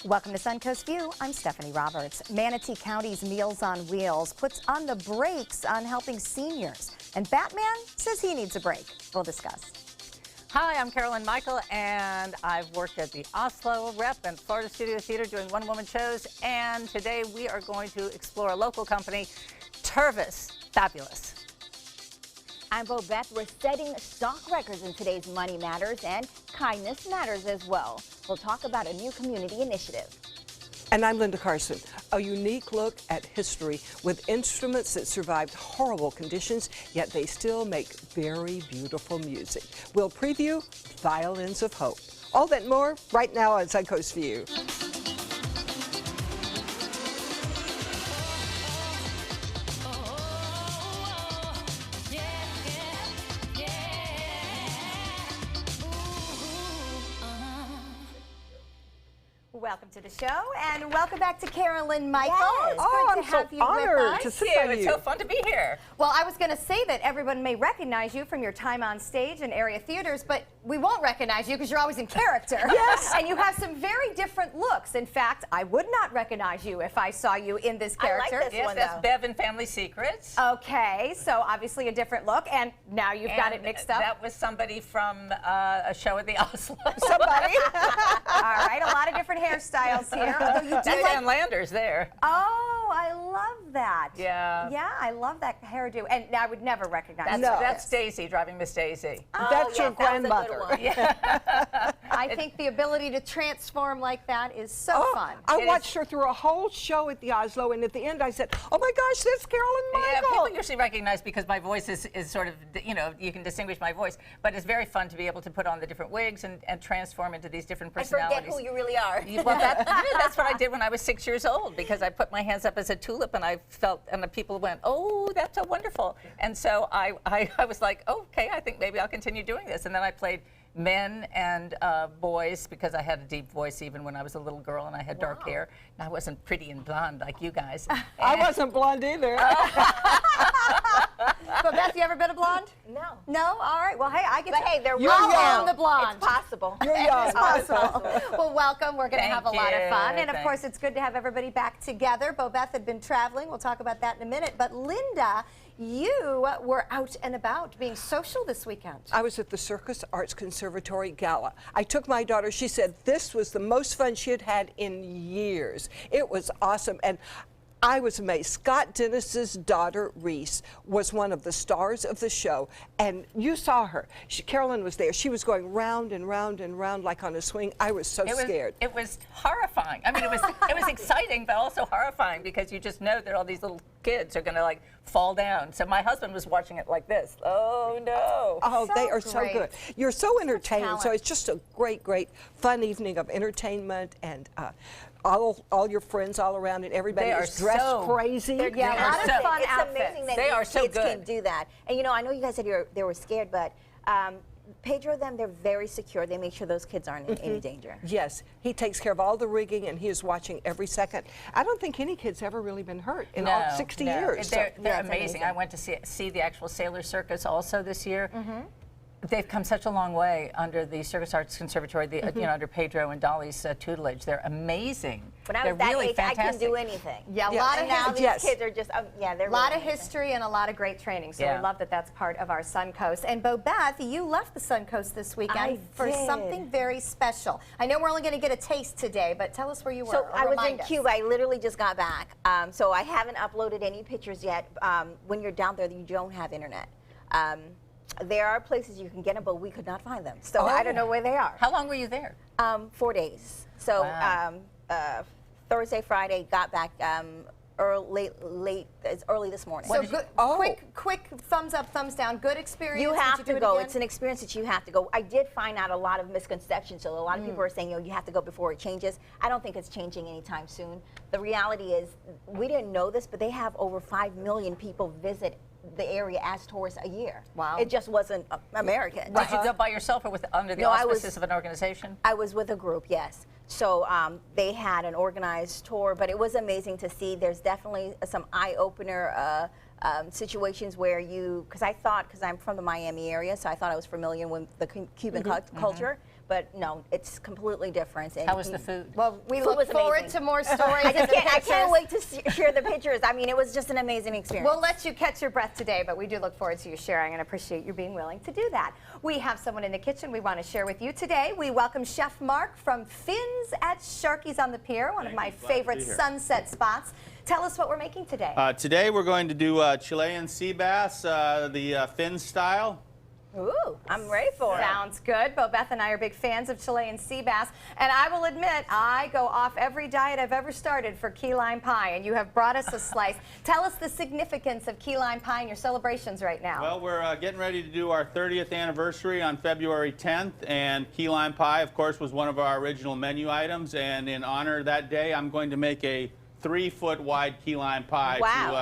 Welcome to Suncoast View. I'm Stephanie Roberts. Manatee County's Meals on Wheels puts on the brakes on helping seniors. And Batman says he needs a break. We'll discuss. Hi, I'm Carolyn Michael, and I've worked at the Oslo Rep and Florida Studio Theater doing one-woman shows. And today we are going to explore a local company, Tervis. Fabulous. I'm Beth. We're setting stock records in today's Money Matters, and Kindness Matters as well. We'll talk about a new community initiative. And I'm Linda Carson. A unique look at history with instruments that survived horrible conditions, yet they still make very beautiful music. We'll preview Violins of Hope. All that and more right now on Suncoast View. Welcome to the show, and welcome back to Carolyn Michael. Yes. It's good I'm to have so you with honored us. to sit Thank by you. It's you. so fun to be here. Well, I was going to say that everyone may recognize you from your time on stage in area theaters, but we won't recognize you because you're always in character. Yes. And you have some very different looks. In fact, I would not recognize you if I saw you in this character. I like this Yes, one, that's though. Bev in Family Secrets. Okay, so obviously a different look, and now you've got it And mixed up. That was somebody from a show at the Oslo. Somebody. All right, a lot of different hairstyles here. Although you do That's like- Ann Landers there. Oh, I love that. Yeah. Yeah, I love that hairdo, and I would never recognize That's, you. that's Daisy, driving Miss Daisy. That's your yes, that was a good grandmother. one. I think the ability to transform like that is so fun. I It watched is- her through a whole show at the Oslo, and at the end I said, oh my gosh, that's Carolyn Yeah, Michael. people usually recognize because my voice is sort of, you know, you can distinguish my voice. But it's very fun to be able to put on the different wigs and transform into these different I personalities. forget who you really are. Well, that's what I did when I was 6 years old, because I put my hands up as a tulip, and I felt, and the people went, oh, that's so wonderful. And so I was like, oh, okay, I think maybe I'll continue doing this. And then I played men and boys, because I had a deep voice even when I was a little girl, and I had dark hair. And I wasn't pretty and blonde like you guys. I wasn't blonde either. But Beth, you ever been a blonde? No. No? All right. Well, hey, I get But to. hey, they're You're wrong. young. the blonde. It's possible. You're young. It's possible. Well, welcome. We're going to Thank have a lot of you. fun. And of Thanks. course, it's good to have everybody back together. Beth had been traveling. We'll talk about that in a minute. But Linda, you were out and about being social this weekend. I was at the Circus Arts Conservatory Gala. I took my daughter. She said this was the most fun she had had in years. It was awesome. And I was amazed. Scott Dennis's daughter, Reese, was one of the stars of the show, and you saw her. Carolyn was there. She was going round and round and round like on a swing. I was so scared. It was horrifying. I mean, it was exciting, but also horrifying, because you just know that all these little kids are going to like fall down. So my husband was watching it like this. Oh no! Oh, So they are so great. good. You're so entertaining. So talent. it's just a great, great, fun evening of entertainment, and all your friends all around, and everybody They are is dressed so- crazy. Yeah, a They are lot of so- fun It's outfits. amazing that They are these so kids good. can do that. And you know, I know you guys said they were scared, but Pedro and them, they're very secure. They make sure those kids aren't in any danger. Yes, he takes care of all the rigging, and he is watching every second. I don't think any kid's ever really been hurt in all 60 years. They're Yeah, it's amazing. amazing. I went to see the actual Sailor Circus also this year. They've come such a long way under the Circus Arts Conservatory, you know, under Pedro and Dolly's tutelage. They're amazing. When I They're was that really age, fantastic. I couldn't do anything. Yeah, a Yeah. lot And of now these Yes. kids are just, yeah, they're A lot really of amazing. history and a lot of great training, so Yeah. we love that that's part of our Suncoast. And Beth, you left the Suncoast this weekend I for did. something very special. I know we're only going to get a taste today, but tell us where you were. So or I was in remind us. Cuba. I literally just got back. So I haven't uploaded any pictures yet. When you're down there, you don't have internet. There are places you can get them, but we could not find them. So I don't know where they are. How long were you there? 4 days. So Wow. Thursday, Friday, got back late, it's early this morning. So did you- good, quick thumbs up, thumbs down. Good experience. You Would have do to it go. again? It's an experience that you have to go. I did find out a lot of misconceptions. So a lot of people are saying, you know, you have to go before it changes. I don't think it's changing anytime soon. The reality is, we didn't know this, but they have over 5 million people visit the area as tourists a year. Wow. It just wasn't American. Did you go by yourself or under the No, I was- auspices of an organization? I was with a group, yes. So they had an organized tour, but it was amazing to see. There's definitely some eye-opener situations where you, because I'm from the Miami area, so I thought I was familiar with the Cuban culture, but no, it's completely different. And How was the food? Well, we Food look was forward amazing. to more stories. I and can't pictures. wait to share the pictures. I mean, it was just an amazing experience. We'll let you catch your breath today, but we do look forward to you sharing and appreciate you being willing to do that. We have someone in the kitchen we want to share with you today. We welcome Chef Mark from Fins at Sharky's on the Pier, one of my favorite sunset spots. Tell us what we're making today. Today we're going to do Chilean sea bass, the fin style. Ooh, I'm ready for it. Sounds good. Bo Beth and I are big fans of Chilean sea bass, and I will admit I go off every diet I've ever started for key lime pie, and you have brought us a slice. Tell us the significance of key lime pie and your celebrations right now. Well, we're getting ready to do our 30th anniversary on February 10th, and key lime pie, of course, was one of our original menu items, and in honor of that day, I'm going to make a 3-foot wide key lime pie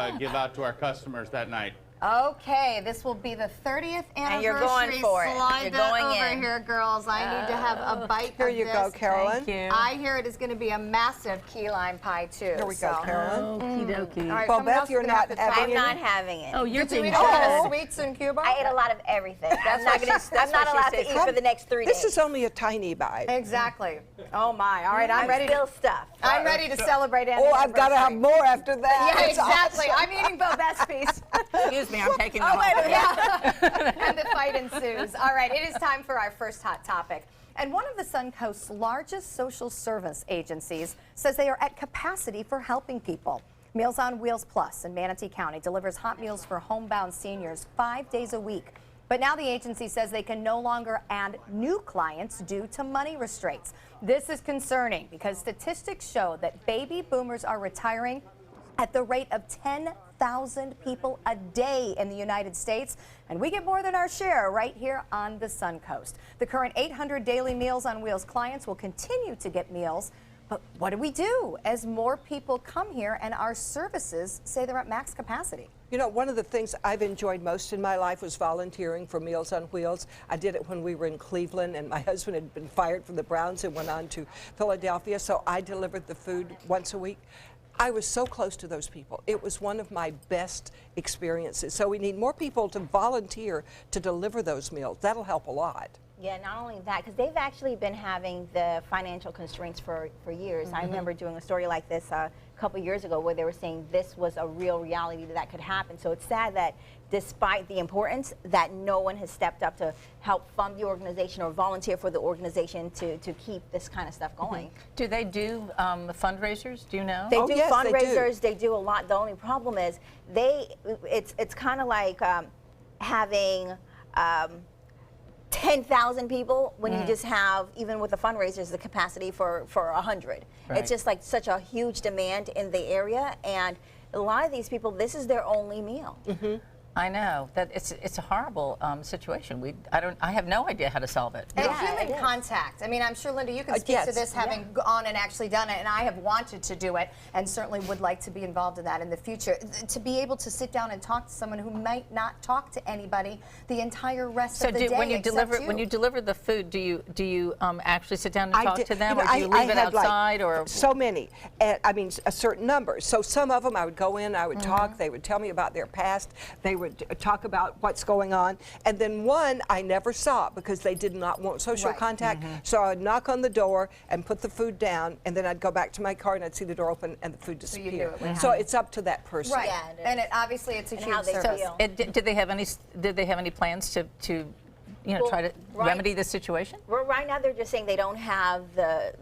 to give out to our customers that night. Okay, this will be the 30th anniversary. And you're going for it. Slide You're that going over in. here, girls. I need to have a bite Here of you this. go, Carolyn. Thank you. I hear it is going to be a massive key lime pie, too. Here we go, Carolyn. Okie dokie. All right, Well, someone Beth, else is you're gonna not have to try having I'm it. not having it. Oh, you're Did you being eat all generous. the sweets in Cuba? I ate a lot of everything. I'm not, what she I'm not allowed to says. eat for the next 3 days. This is only a tiny bite. Exactly. Oh, my. All right, I'm I'm ready still to... stuffed. I'm ready to celebrate Annie's Oh, I've got to have anniversary. more after that. Yeah, It's exactly. awesome. I'm eating Bo Beth's piece. Excuse me, I'm taking the Oh, whole wait, thing. yeah. And the fight ensues. All right, it is time for our first hot topic. And one of the Suncoast's largest social service agencies says they are at capacity for helping people. Meals on Wheels Plus in Manatee County delivers hot meals for homebound seniors 5 days a week. But now the agency says they can no longer add new clients due to money restraints. This is concerning because statistics show that baby boomers are retiring at the rate of 10,000 people a day in the United States, and we get more than our share right here on the Suncoast. The current 800 daily Meals on Wheels clients will continue to get meals, but what do we do as more people come here and our services say they're at max capacity? You know, one of the things I've enjoyed most in my life was volunteering for Meals on Wheels. I did it when we were in Cleveland, and my husband had been fired from the Browns and went on to Philadelphia, so I delivered the food once a week. I was so close to those people. It was one of my best experiences. So we need more people to volunteer to deliver those meals. That'll help a lot. Yeah, not only that, because they've actually been having the financial constraints for years. I remember doing a story like this a couple years ago where they were saying this was a real reality that could happen. So it's sad that despite the importance, that no one has stepped up to help fund the organization or volunteer for the organization to keep this kind of stuff going. Do they do fundraisers? Do you know? They Oh, do yes, they do. fundraisers, they do a lot. The only problem is it's kind of like having 10,000 people when you just have, even with the fundraisers, the capacity for 100. Right. It's just like such a huge demand in the area, and a lot of these people, this is their only meal. I know that it's a horrible situation. I have no idea how to solve it. And Yeah, it human is. contact. I mean, I'm sure, Linda, you can speak to yes. this, having gone and actually done it, and I have wanted to do it, and certainly would like to be involved in that in the future. To be able to sit down and talk to someone who might not talk to anybody the entire rest So of the day. when you except deliver the food, do you actually sit down and I talk did- to them, you know, or do you I leave it had, like, outside, or so many, and I mean a certain number. So some of them I would go in, I would Mm-hmm. talk, they would tell me about their past, they would talk about what's going on, and then one I never saw because they did not want social Right. contact. So I'd knock on the door and put the food down, and then I'd go back to my car and I'd see the door open and the food you disappear. knew it would So it's up to that person. right, Yeah, it and is. obviously it's a And huge how they service. feel. did they have any plans to Well, try to right. remedy this situation? Well, right now they're just saying they don't have the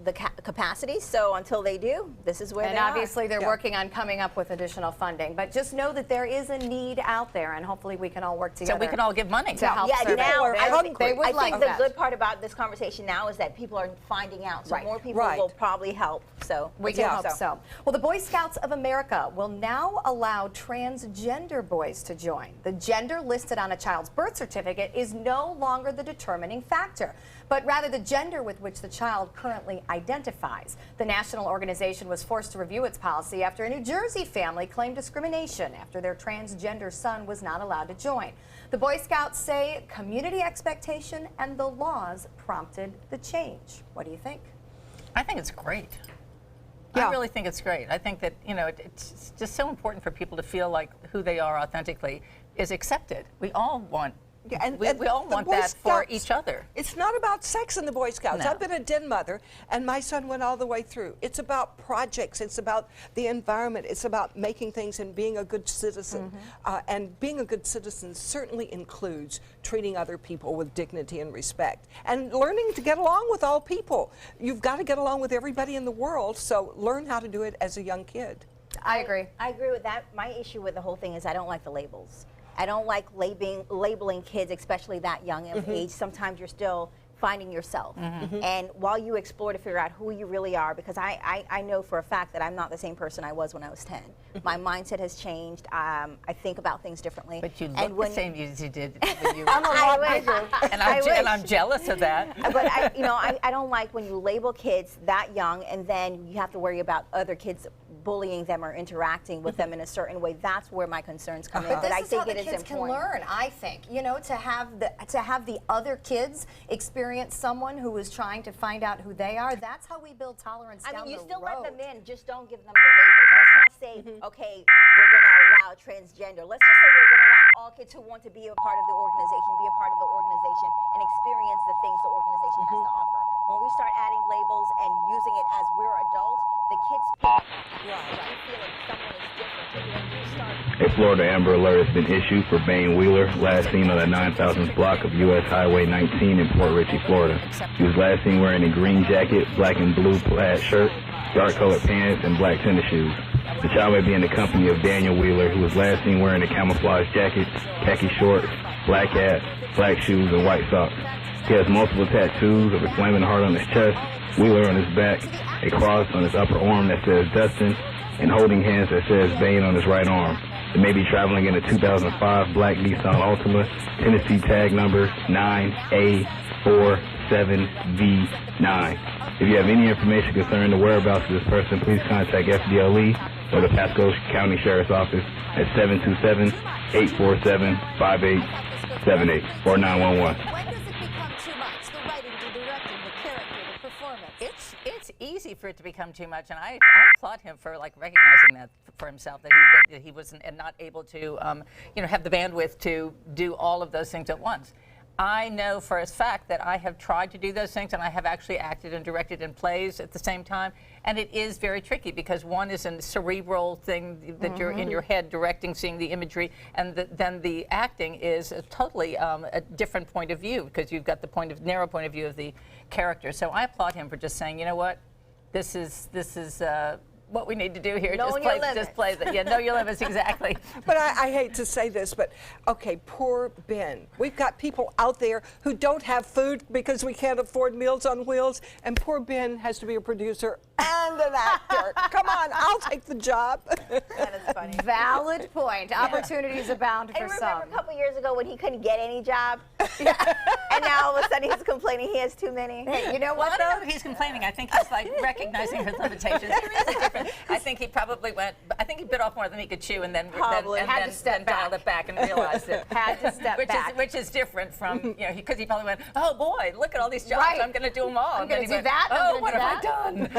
capacity, so until they do, this is where And they are. obviously they're Yeah. working on coming up with additional funding. But just know that there is a need out there, and hopefully we can all work together. So we can all give money. to help Yeah, serve now it. I They- think, they would I like think the that. good part about this conversation now is that people are finding out, so Right. more people Right. will probably help. So We let's can hope hope so. Well, the Boy Scouts of America will now allow transgender boys to join. The gender listed on a child's birth certificate is no longer the determining factor, but rather the gender with which the child currently identifies. The national organization was forced to review its policy after a New Jersey family claimed discrimination after their transgender son was not allowed to join. The Boy Scouts say community expectation and the laws prompted the change. What do you think? I think it's great. Yeah. I really think it's great. I think that it's just so important for people to feel like who they are authentically is accepted. We all want We all the want Boy that for Scouts, each other. It's not about sex in the Boy Scouts. No. I've been a den mother, and my son went all the way through. It's about projects. It's about the environment. It's about making things and being a good citizen. And being a good citizen certainly includes treating other people with dignity and respect, and learning to get along with all people. You've got to get along with everybody in the world, so learn how to do it as a young kid. I agree. I agree with that. My issue with the whole thing is I don't like the labels. I don't like labeling kids, especially that young of age. Sometimes you're still finding yourself. And while you explore to figure out who you really are, because I know for a fact that I'm not the same person I was when I was 10. My mindset has changed. I think about things differently. But you look the same as you did when you I'm a lot bigger. and I'm jealous of that. But I don't like when you label kids that young and then you have to worry about other kids bullying them or interacting with them in a certain way. That's where my concerns come in. But this I is think how the it is kids can important. learn, I think. You know, to have the other kids experience someone who is trying to find out who they are, that's how we build tolerance down the road. I mean, you still let them in, just don't give them the labels. Let's not say, okay, we're going to allow transgender. Let's just say we're going to allow all kids who want to be a part of the organization, be a part of the organization, and experience the things the organization has to offer. When we start adding labels and using it as we're adults, the kids feel like someone is different. And when you start... A Florida Amber Alert has been issued for Bane Wheeler, last seen on the 9000th block of U.S. Highway 19 in Port Richey, Florida. He was last seen wearing a green jacket, black and blue plaid shirt, dark-colored pants, and black tennis shoes. The child may be in the company of Daniel Wheeler, who was last seen wearing a camouflage jacket, khaki shorts, black hat, black shoes, and white socks. He has multiple tattoos of a flaming heart on his chest, Wheeler on his back, a cross on his upper arm that says Dustin, and holding hands that says Bane on his right arm. They may be traveling in a 2005 black Nissan Altima, Tennessee tag number 9A47V9. If you have any information concerning the whereabouts of this person, please contact FDLE or the Pasco County Sheriff's Office at 727-847-5878 or 911. When does it become too much? The writing, the directing, the character, the performance. It's easy for it to become too much, and I applaud him for recognizing that for himself, that he wasn't not able to have the bandwidth to do all of those things at once. I know for a fact that I have tried to do those things, and I have actually acted and directed in plays at the same time, and it is very tricky because one is a cerebral thing that you're in your head directing, seeing the imagery, and then the acting is a totally a different point of view because you've got the narrow point of view of the character. So I applaud him for just saying, you know what, this is what we need to do here. Just play know your limits, exactly. But I hate to say this, but okay, poor Ben. We've got people out there who don't have food because we can't afford Meals on Wheels, and poor Ben has to be a producer and an actor. Come on, I'll take the job. That is funny. Valid point. Opportunities abound for And some. remember a couple years ago when he couldn't get any job? And now all of a sudden he's complaining he has too many. Hey, you know Well, what, I don't know though? if he's complaining. I think he's recognizing his limitations. There is a difference. I think he probably I think he bit off more than he could chew and then dialed it back and realized it. Had to step back. Which is different from, because he probably went, oh boy, look at all these jobs. Right. I'm going to do them all. I'm going to do that. Oh, what have I done?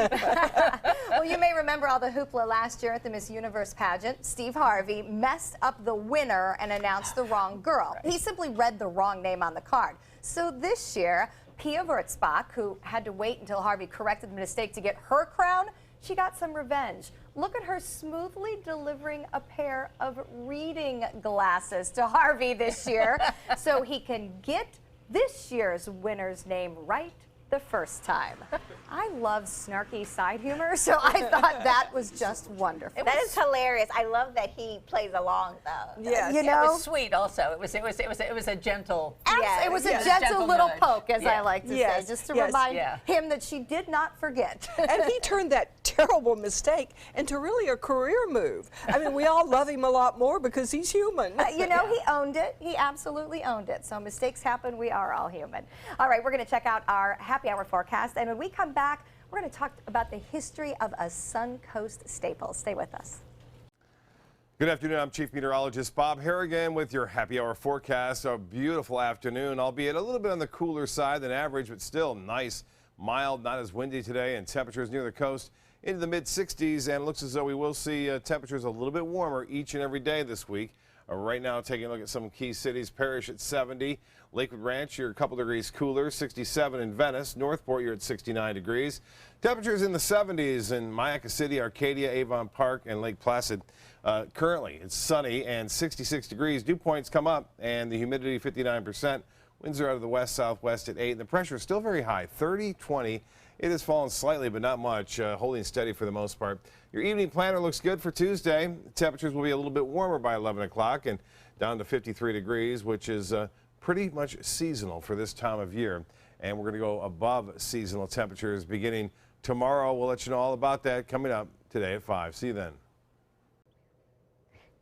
Well, you may remember all the hoopla last year at the Miss Universe pageant. Steve Harvey messed up the winner and announced the wrong girl. He simply read the wrong name on the card. So this year, Pia Wurtzbach, who had to wait until Harvey corrected the mistake to get her crown, she got some revenge. Look at her smoothly delivering a pair of reading glasses to Harvey this year so he can get this year's winner's name right the first time. I love snarky side humor, so I thought that was just wonderful. That is hilarious. I love that he plays along though. Yes. You It know, was sweet also. It was a gentle. Yeah, it was yes. a gentle Gentle little nudge. poke, as I Yeah. like to Yes, say, just to yes. remind Yeah. him that she did not forget. And he turned that terrible mistake into really a career move. I mean, we all love him a lot more because he's human. You know, he owned it. He absolutely owned it. So mistakes happen. We are all human. All right, we're going to check out our happy hour forecast. And when we come back, we're going to talk about the history of a Suncoast staple. Stay with us. Good afternoon. I'm Chief Meteorologist Bob Harrigan with your happy hour forecast. A beautiful afternoon, albeit a little bit on the cooler side than average, but still nice, mild, not as windy today, and temperatures near the coast into the mid-60s, and it looks as though we will see temperatures a little bit warmer each and every day this week. Right now, taking a look at some key cities. Parrish at 70. Lakewood Ranch, you're a couple degrees cooler. 67 in Venice. Northport, you're at 69 degrees. Temperatures in the 70s in Mayaca City, Arcadia, Avon Park, and Lake Placid. Currently, it's sunny and 66 degrees. Dew points come up, and the humidity 59%. Winds are out of the west-southwest at 8, and the pressure is still very high, 30-20. It has fallen slightly, but not much, holding steady for the most part. Your evening planner looks good for Tuesday. Temperatures will be a little bit warmer by 11 o'clock and down to 53 degrees, which is pretty much seasonal for this time of year. And we're going to go above seasonal temperatures beginning tomorrow. We'll let you know all about that coming up today at 5. See you then.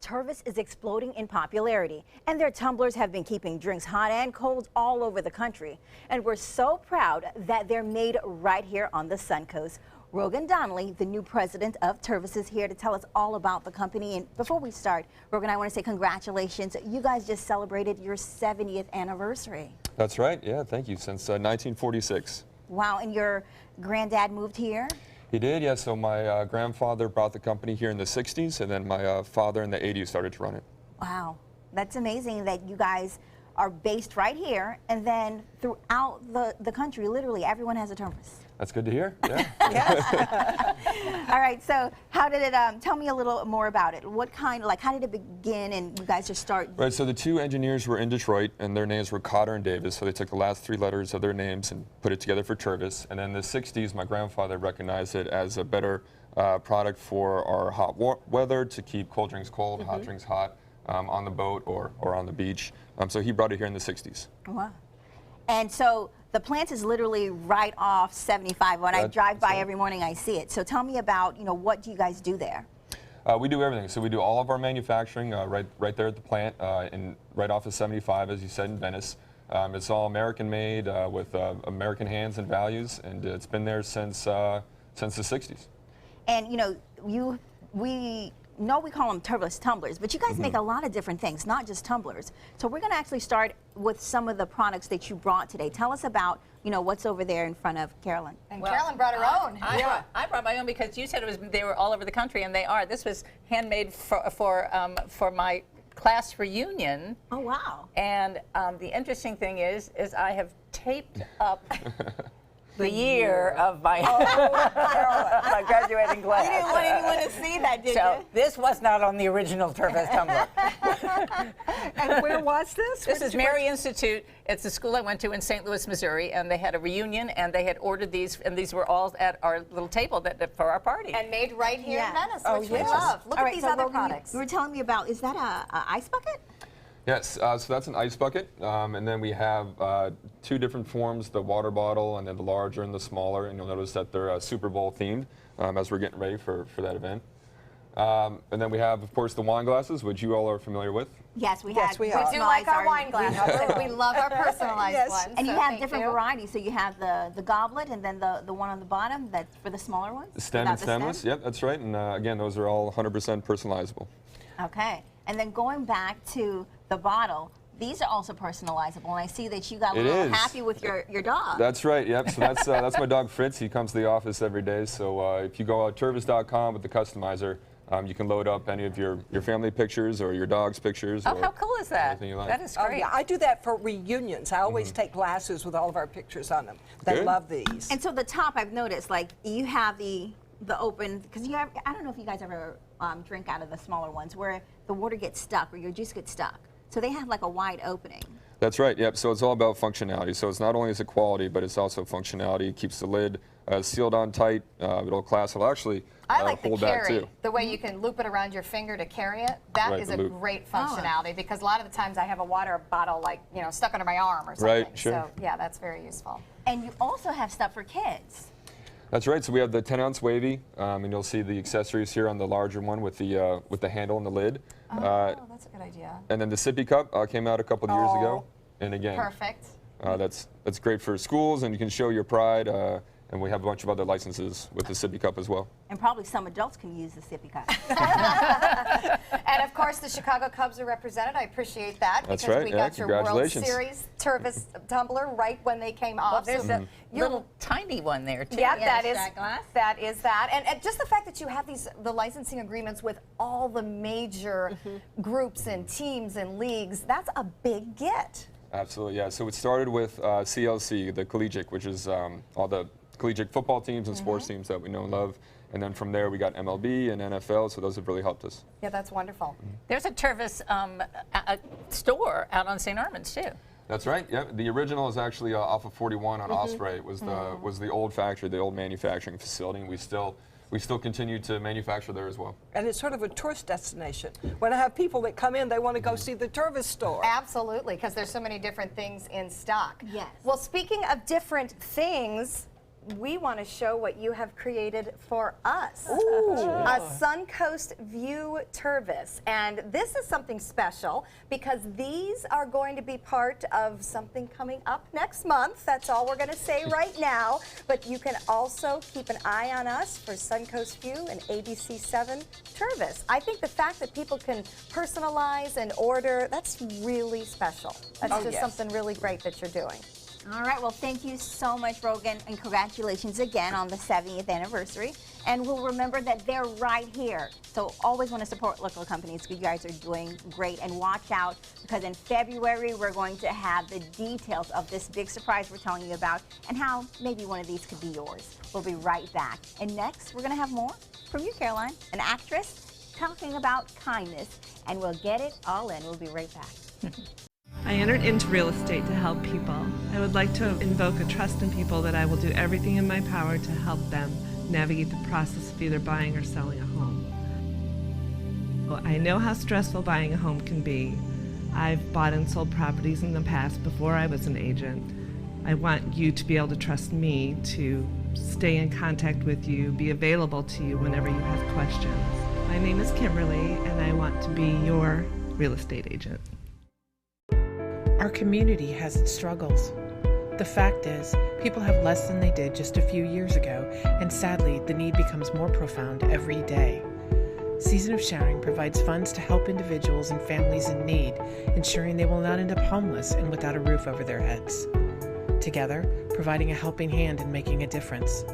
Tervis is exploding in popularity, and their tumblers have been keeping drinks hot and cold all over the country. And we're so proud that they're made right here on the Suncoast. Rogan Donnelly, the new president of Tervis, is here to tell us all about the company. And before we start, Rogan, I want to say congratulations. You guys just celebrated your 70th anniversary. That's right. Yeah, thank you. Since 1946. Wow, and your granddad moved here? He did, yeah. So my grandfather brought the company here in the 60s, and then my father in the 80s started to run it. Wow, that's amazing that you guys are based right here, and then throughout the country, literally everyone has a Tervis. That's good to hear. Yeah. All right, so how did it, tell me a little more about it. What kind, like how did it begin and you guys just start? Right, so the two engineers were in Detroit, and their names were Cotter and Davis, so they took the last 3 letters of their names and put it together for Tervis. And then in the 60s, my grandfather recognized it as a better product for our hot weather, to keep cold drinks cold, hot drinks hot, on the boat or on the beach. So he brought it here in the 60s. Wow. And so the plant is literally right off 75. When I drive by every morning, I see it. So tell me about, what do you guys do there? We do everything. So we do all of our manufacturing right there at the plant, and right off of 75, as you said, in Venice. It's all American-made with American hands and values, and it's been there since the 60s. And we call them Tervis tumblers, but you guys make a lot of different things, not just tumblers. So we're going to actually start with some of the products that you brought today. Tell us about, what's over there in front of Carolyn. And Carolyn brought her own. I brought my own because you said they were all over the country, and they are. This was handmade for my class reunion. Oh, wow. And the interesting thing is I have taped up the year of my, my graduating class. You didn't want anyone to see that, did So you? this was not on the original Tervis tumbler. And where was this? This is Mary Institute. It's the school I went to in St. Louis, Missouri, and they had a reunion, and they had ordered these, and these were all at our little table for our party. And made right here in Venice, which we yes. love. Look All at right, these so other Rogan, products. You were telling me about, is that a ice bucket? Yes, so that's an ice bucket, and then we have 2 different forms, the water bottle and then the larger and the smaller, and you'll notice that they're Super Bowl themed as we're getting ready for that event. And then we have, of course, the wine glasses, which you all are familiar with. Yes, we Yes, have. we are. We do like our wine glasses. We love our personalized Yes. ones. And you so have thank different you. varieties. So you have the goblet and then the one on the bottom that's for the smaller ones? Stem Without and the stemless, stem? yep, that's right. And again, those are all 100% personalizable. Okay. And then going back to the bottle, these are also personalizable. And I see that you got a It little is. happy with your dog. That's right, yep. So that's my dog Fritz. He comes to the office every day. So if you go out Tervis.com with the customizer, you can load up any of your family pictures or your dog's pictures. Oh, or how cool is that? anything you like. That is Oh, great. yeah, I do that for reunions. I always take glasses with all of our pictures on them. They Good. love these. And so the top, I've noticed, like you have the open, because you have, I don't know if you guys ever drink out of the smaller ones where the water gets stuck or your juice gets stuck. So they have like a wide opening. That's right, yep. So it's all about functionality. So it's not only is it quality, but it's also functionality. It keeps the lid sealed on tight. It'll actually I like the hold back carry, too. the way you can loop it around your finger to carry it. That Right, is the a loop. great functionality because a lot of the times I have a water bottle like, stuck under my arm or something. Right, sure. So yeah, that's very useful. And you also have stuff for kids. That's right. So we have the 10-ounce wavy, and you'll see the accessories here on the larger one with the handle and the lid. Oh, that's a good idea. And then the sippy cup came out a couple of years ago. And again, Perfect. that's great for schools, and you can show your pride And we have a bunch of other licenses with the Sippy Cup as well. And probably some adults can use the sippy cup. And of course, the Chicago Cubs are represented. I appreciate that. That's because right, we yeah, got your World congratulations. Series Tervis tumbler right when they came off. There's So a little tiny one there, too. yeah, Yeah, that is shot glass. that. Is that. And just the fact that you have the licensing agreements with all the major groups and teams and leagues, that's a big get. Absolutely, yeah. So it started with CLC, the collegiate, which is all the collegiate football teams and sports teams that we know and love. And then from there we got MLB and NFL, so those have really helped us. Yeah, that's wonderful. There's a Tervis a store out on St. Armand's, too. That's right. Yeah, the original is actually off of 41 on Osprey. It was the old factory, the old manufacturing facility. And we still continue to manufacture there as well. And it's sort of a tourist destination. When I have people that come in, they want to go see the Tervis store. Absolutely, because there's so many different things in stock. Yes. Well, speaking of different things, we want to show what you have created for us. A Suncoast View Tervis. And this is something special because these are going to be part of something coming up next month. That's all we're going to say right now. But you can also keep an eye on us for Suncoast View and ABC7 Tervis. I think the fact that people can personalize and order, that's really special. That's just something really great that you're doing. All right, well, thank you so much, Rogan, and congratulations again on the 70th anniversary. And we'll remember that they're right here. So always want to support local companies. You guys are doing great. And watch out, because in February, we're going to have the details of this big surprise we're telling you about and how maybe one of these could be yours. We'll be right back. And next, we're going to have more from you, Caroline, an actress talking about kindness. And we'll get it all in. We'll be right back. I entered into real estate to help people. I would like to invoke a trust in people that I will do everything in my power to help them navigate the process of either buying or selling a home. Well, I know how stressful buying a home can be. I've bought and sold properties in the past before I was an agent. I want you to be able to trust me to stay in contact with you, be available to you whenever you have questions. My name is Kimberly, and I want to be your real estate agent. Our community has its struggles. The fact is, people have less than they did just a few years ago, and sadly, the need becomes more profound every day. Season of Sharing provides funds to help individuals and families in need, ensuring they will not end up homeless and without a roof over their heads. Together, providing a helping hand and making a difference.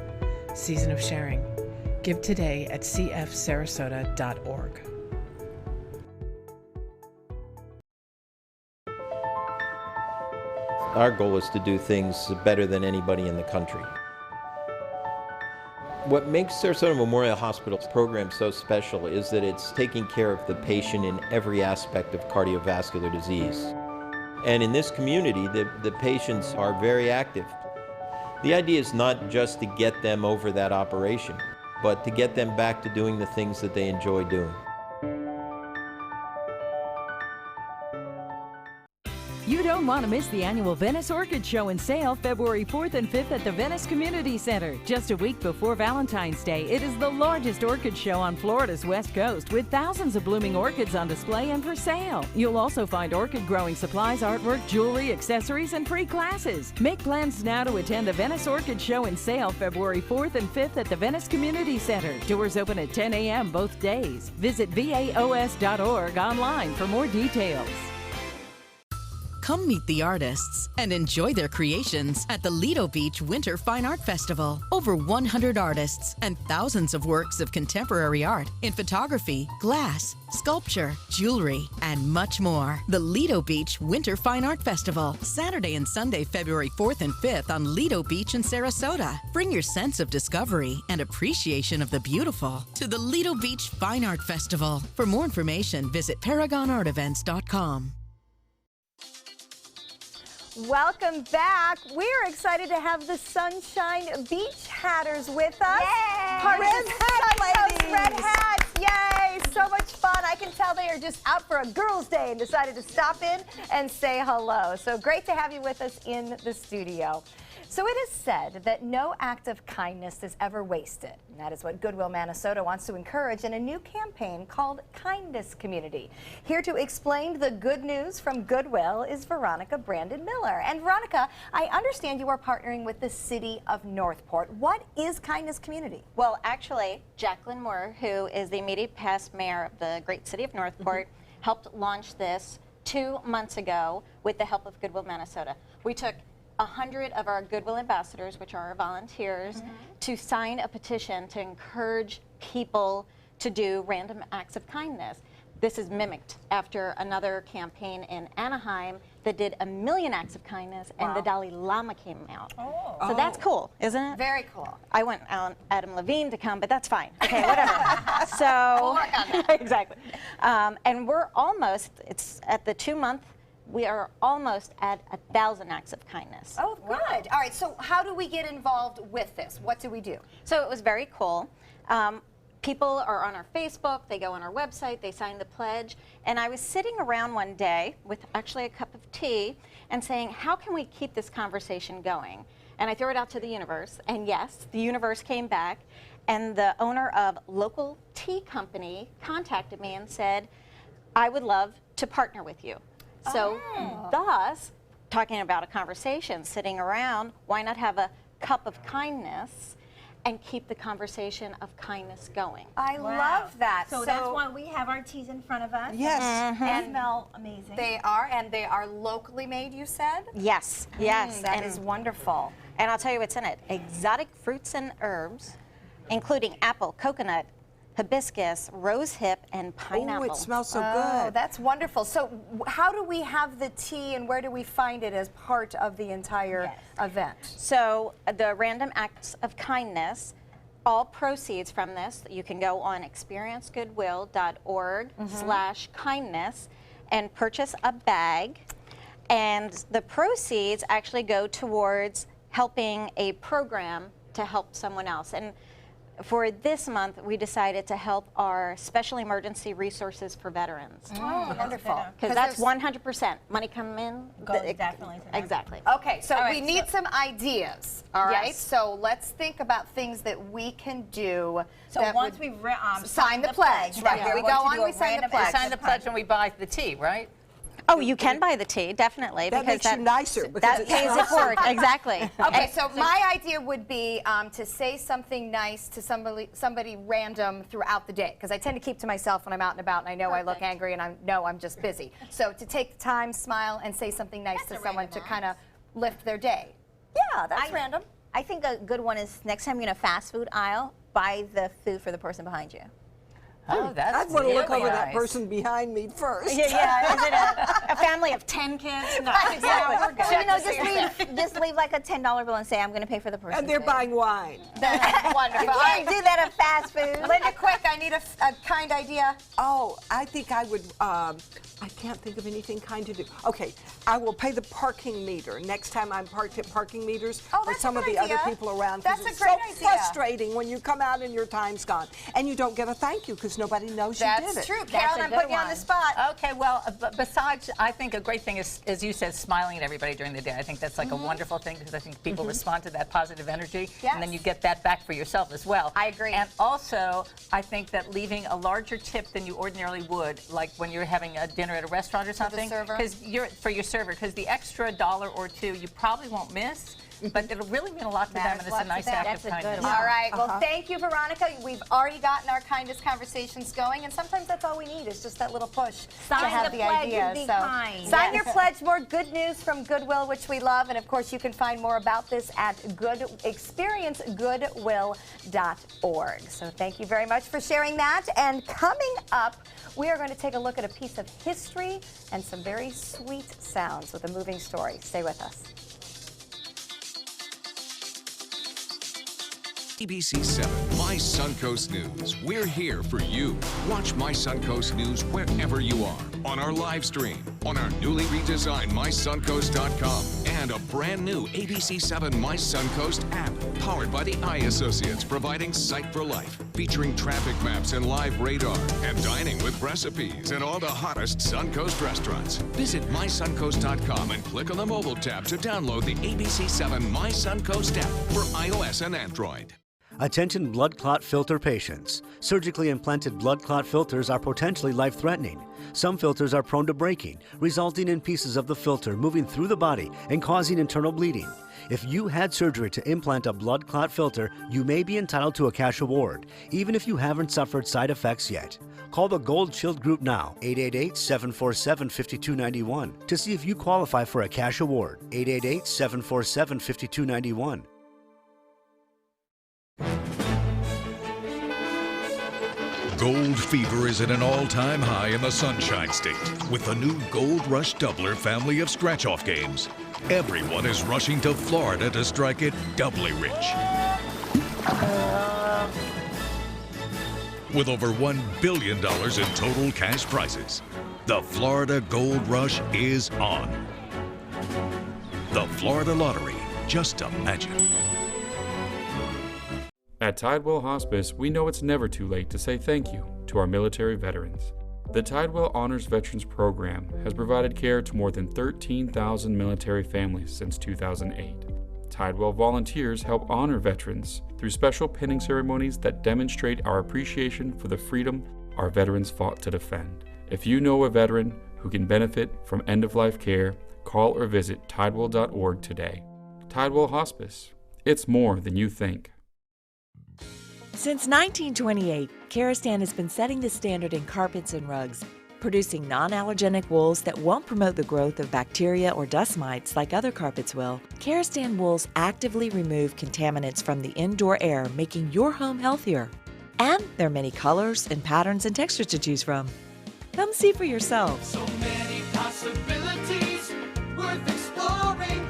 Season of Sharing. Give today at cfsarasota.org. Our goal is to do things better than anybody in the country. What makes Sarasota Memorial Hospital's program so special is that it's taking care of the patient in every aspect of cardiovascular disease. And in this community, the patients are very active. The idea is not just to get them over that operation, but to get them back to doing the things that they enjoy doing. You don't want to miss the annual Venice Orchid Show and Sale February 4th and 5th at the Venice Community Center. Just a week before Valentine's Day, it is the largest orchid show on Florida's West Coast with thousands of blooming orchids on display and for sale. You'll also find orchid growing supplies, artwork, jewelry, accessories, and free classes. Make plans now to attend the Venice Orchid Show and Sale February 4th and 5th at the Venice Community Center. Doors open at 10 a.m. both days. Visit vaos.org online for more details. Come meet the artists and enjoy their creations at the Lido Beach Winter Fine Art Festival. Over 100 artists and thousands of works of contemporary art in photography, glass, sculpture, jewelry, and much more. The Lido Beach Winter Fine Art Festival, Saturday and Sunday, February 4th and 5th on Lido Beach in Sarasota. Bring your sense of discovery and appreciation of the beautiful to the Lido Beach Fine Art Festival. For more information, visit ParagonArtEvents.com. Welcome back. We're excited to have the Sunshine Beach Hatters with us. Yay! Part of Red the hat Suncoast ladies. Red Hats. Yay! So much fun. I can tell they are just out for a girls' day and decided to stop in and say hello. So great to have you with us in the studio. So it is said that no act of kindness is ever wasted. And that is what Goodwill Minnesota wants to encourage in a new campaign called Kindness Community. Here to explain the good news from Goodwill is Veronica Brandon Miller. And Veronica, I understand you are partnering with the City of Northport. What is Kindness Community? Well, actually, Jacqueline Moore, who is the immediate past mayor of the great city of Northport, helped launch this 2 months ago with the help of Goodwill Minnesota. We took 100 of our Goodwill ambassadors, which are our volunteers, to sign a petition to encourage people to do random acts of kindness. This is mimicked after another campaign in Anaheim that did 1 million acts of kindness, and the Dalai Lama came out. So that's cool, isn't it? Very cool. I want Adam Levine to come, but that's fine. Okay, whatever. So We'll work on that. exactly. And we're almost, it's at the 2-month, we are almost at 1,000 acts of kindness. Oh, good. All right, so how do we get involved with this? What do we do? So it was very cool. People are on our Facebook, they go on our website, they sign the pledge, and I was sitting around one day with actually a cup of tea and saying, how can we keep this conversation going? And I threw it out to the universe, and yes, the universe came back, and the owner of Local Tea Company contacted me and said, I would love to partner with you. So thus, talking about a conversation, sitting around, why not have a cup of kindness and keep the conversation of kindness going? I love that. So that's why we have our teas in front of us. Yes. And smell amazing. they are locally made, you said? Yes, yes. That and, is wonderful. and I'll tell you what's in it. Exotic fruits and herbs, including apple, coconut, hibiscus, rose hip, and pineapple. Oh, it smells so Oh, good. that's wonderful. So how do we have the tea and where do we find it as part of the entire event? So the random acts of kindness, all proceeds from this, you can go on experiencegoodwill.org/kindness and purchase a bag. And the proceeds actually go towards helping a program to help someone else. And for this month, we decided to help our special emergency resources for veterans. Oh, wonderful. Because that's 100%. Money come in, Goes definitely to them. Exactly. Okay, so we need some ideas, all right? Yes. So let's think about things that we can do. So that once would we sign the pledge, right? we're We going go to on, do a we sign the random pledge. act Sign the pledge and we buy the tea, right? Oh, you can buy the tea, definitely. That because makes you nicer because that it pays it smells so forward, exactly. Okay, so my idea would be to say something nice to somebody random throughout the day, because I tend to keep to myself when I'm out and about, and I know I look angry, and I know I'm just busy. So to take the time, smile, and say something nice to someone to kind of lift their day. Yeah, that's random. I think a good one is next time you're in a fast food aisle, buy the food for the person behind you. Oh, that's I'd want to look really over that nice. person behind me first. Yeah, is it a family of 10 kids? No. Exactly. We're good. So, just leave like a $10 bill and say, I'm going to pay for the person. And they're buying wine. That's wonderful. You can't do that at fast food. Linda, quick, I need a kind idea. Oh, I think I would, I can't think of anything kind to do. Okay, I will pay the parking meter next time I'm parked at parking meters Oh, for that's some a of good the other idea. people around. 'Cause That's a it's great so idea. frustrating when you come out and your time's gone. And you don't get a thank you because nobody knows you did it. That's true. That's Carol, a I'm good putting you on the one. spot. Okay, well, besides, I think a great thing is, as you said, smiling at everybody during the day. I think that's like a wonderful thing because I think people respond to that positive energy, and then you get that back for yourself as well. I agree. And also, I think that leaving a larger tip than you ordinarily would, like when you're having a dinner at a restaurant or something, server? for your server, because the extra $1 or $2 you probably won't miss, but it'll really mean a lot to them, and it's a nice act of kindness. All right. Well, thank you, Veronica. We've already gotten our kindness conversations going, and sometimes that's all we need is just that little push to Sign have the the pledge idea. and be kind. Sign your pledge. More good news from Goodwill, which we love, and of course, you can find more about this at experiencegoodwill.org. So thank you very much for sharing that. And coming up, we are going to take a look at a piece of history and some very sweet sounds with a moving story. Stay with us. ABC 7, My Suncoast News. We're here for you. Watch My Suncoast News wherever you are. On our live stream, on our newly redesigned MySuncoast.com, and a brand new ABC 7 My Suncoast app. Powered by the Eye Associates, providing Sight for Life, featuring traffic maps and live radar, and dining with recipes in all the hottest Suncoast restaurants. Visit mysuncoast.com and click on the mobile tab to download the ABC7 My Suncoast app for iOS and Android. Attention blood clot filter patients. Surgically implanted blood clot filters are potentially life-threatening. Some filters are prone to breaking, resulting in pieces of the filter moving through the body and causing internal bleeding. If you had surgery to implant a blood clot filter, you may be entitled to a cash award, even if you haven't suffered side effects yet. Call the Gold Shield Group now, 888-747-5291, to see if you qualify for a cash award, 888-747-5291. Gold fever is at an all-time high in the Sunshine State with the new Gold Rush Doubler family of scratch-off games. Everyone is rushing to Florida to strike it doubly rich. With over $1 billion in total cash prizes, the Florida Gold Rush is on. The Florida Lottery, just imagine. At Tidewell Hospice, we know it's never too late to say thank you to our military veterans. The Tidewell Honors Veterans Program has provided care to more than 13,000 military families since 2008. Tidewell volunteers help honor veterans through special pinning ceremonies that demonstrate our appreciation for the freedom our veterans fought to defend. If you know a veteran who can benefit from end-of-life care, call or visit tidewell.org today. Tidewell Hospice. It's more than you think. Since 1928, Karastan has been setting the standard in carpets and rugs, producing non-allergenic wools that won't promote the growth of bacteria or dust mites like other carpets will. Karastan wools actively remove contaminants from the indoor air, making your home healthier. And there are many colors and patterns and textures to choose from. Come see for yourself. So many possibilities worth exploring.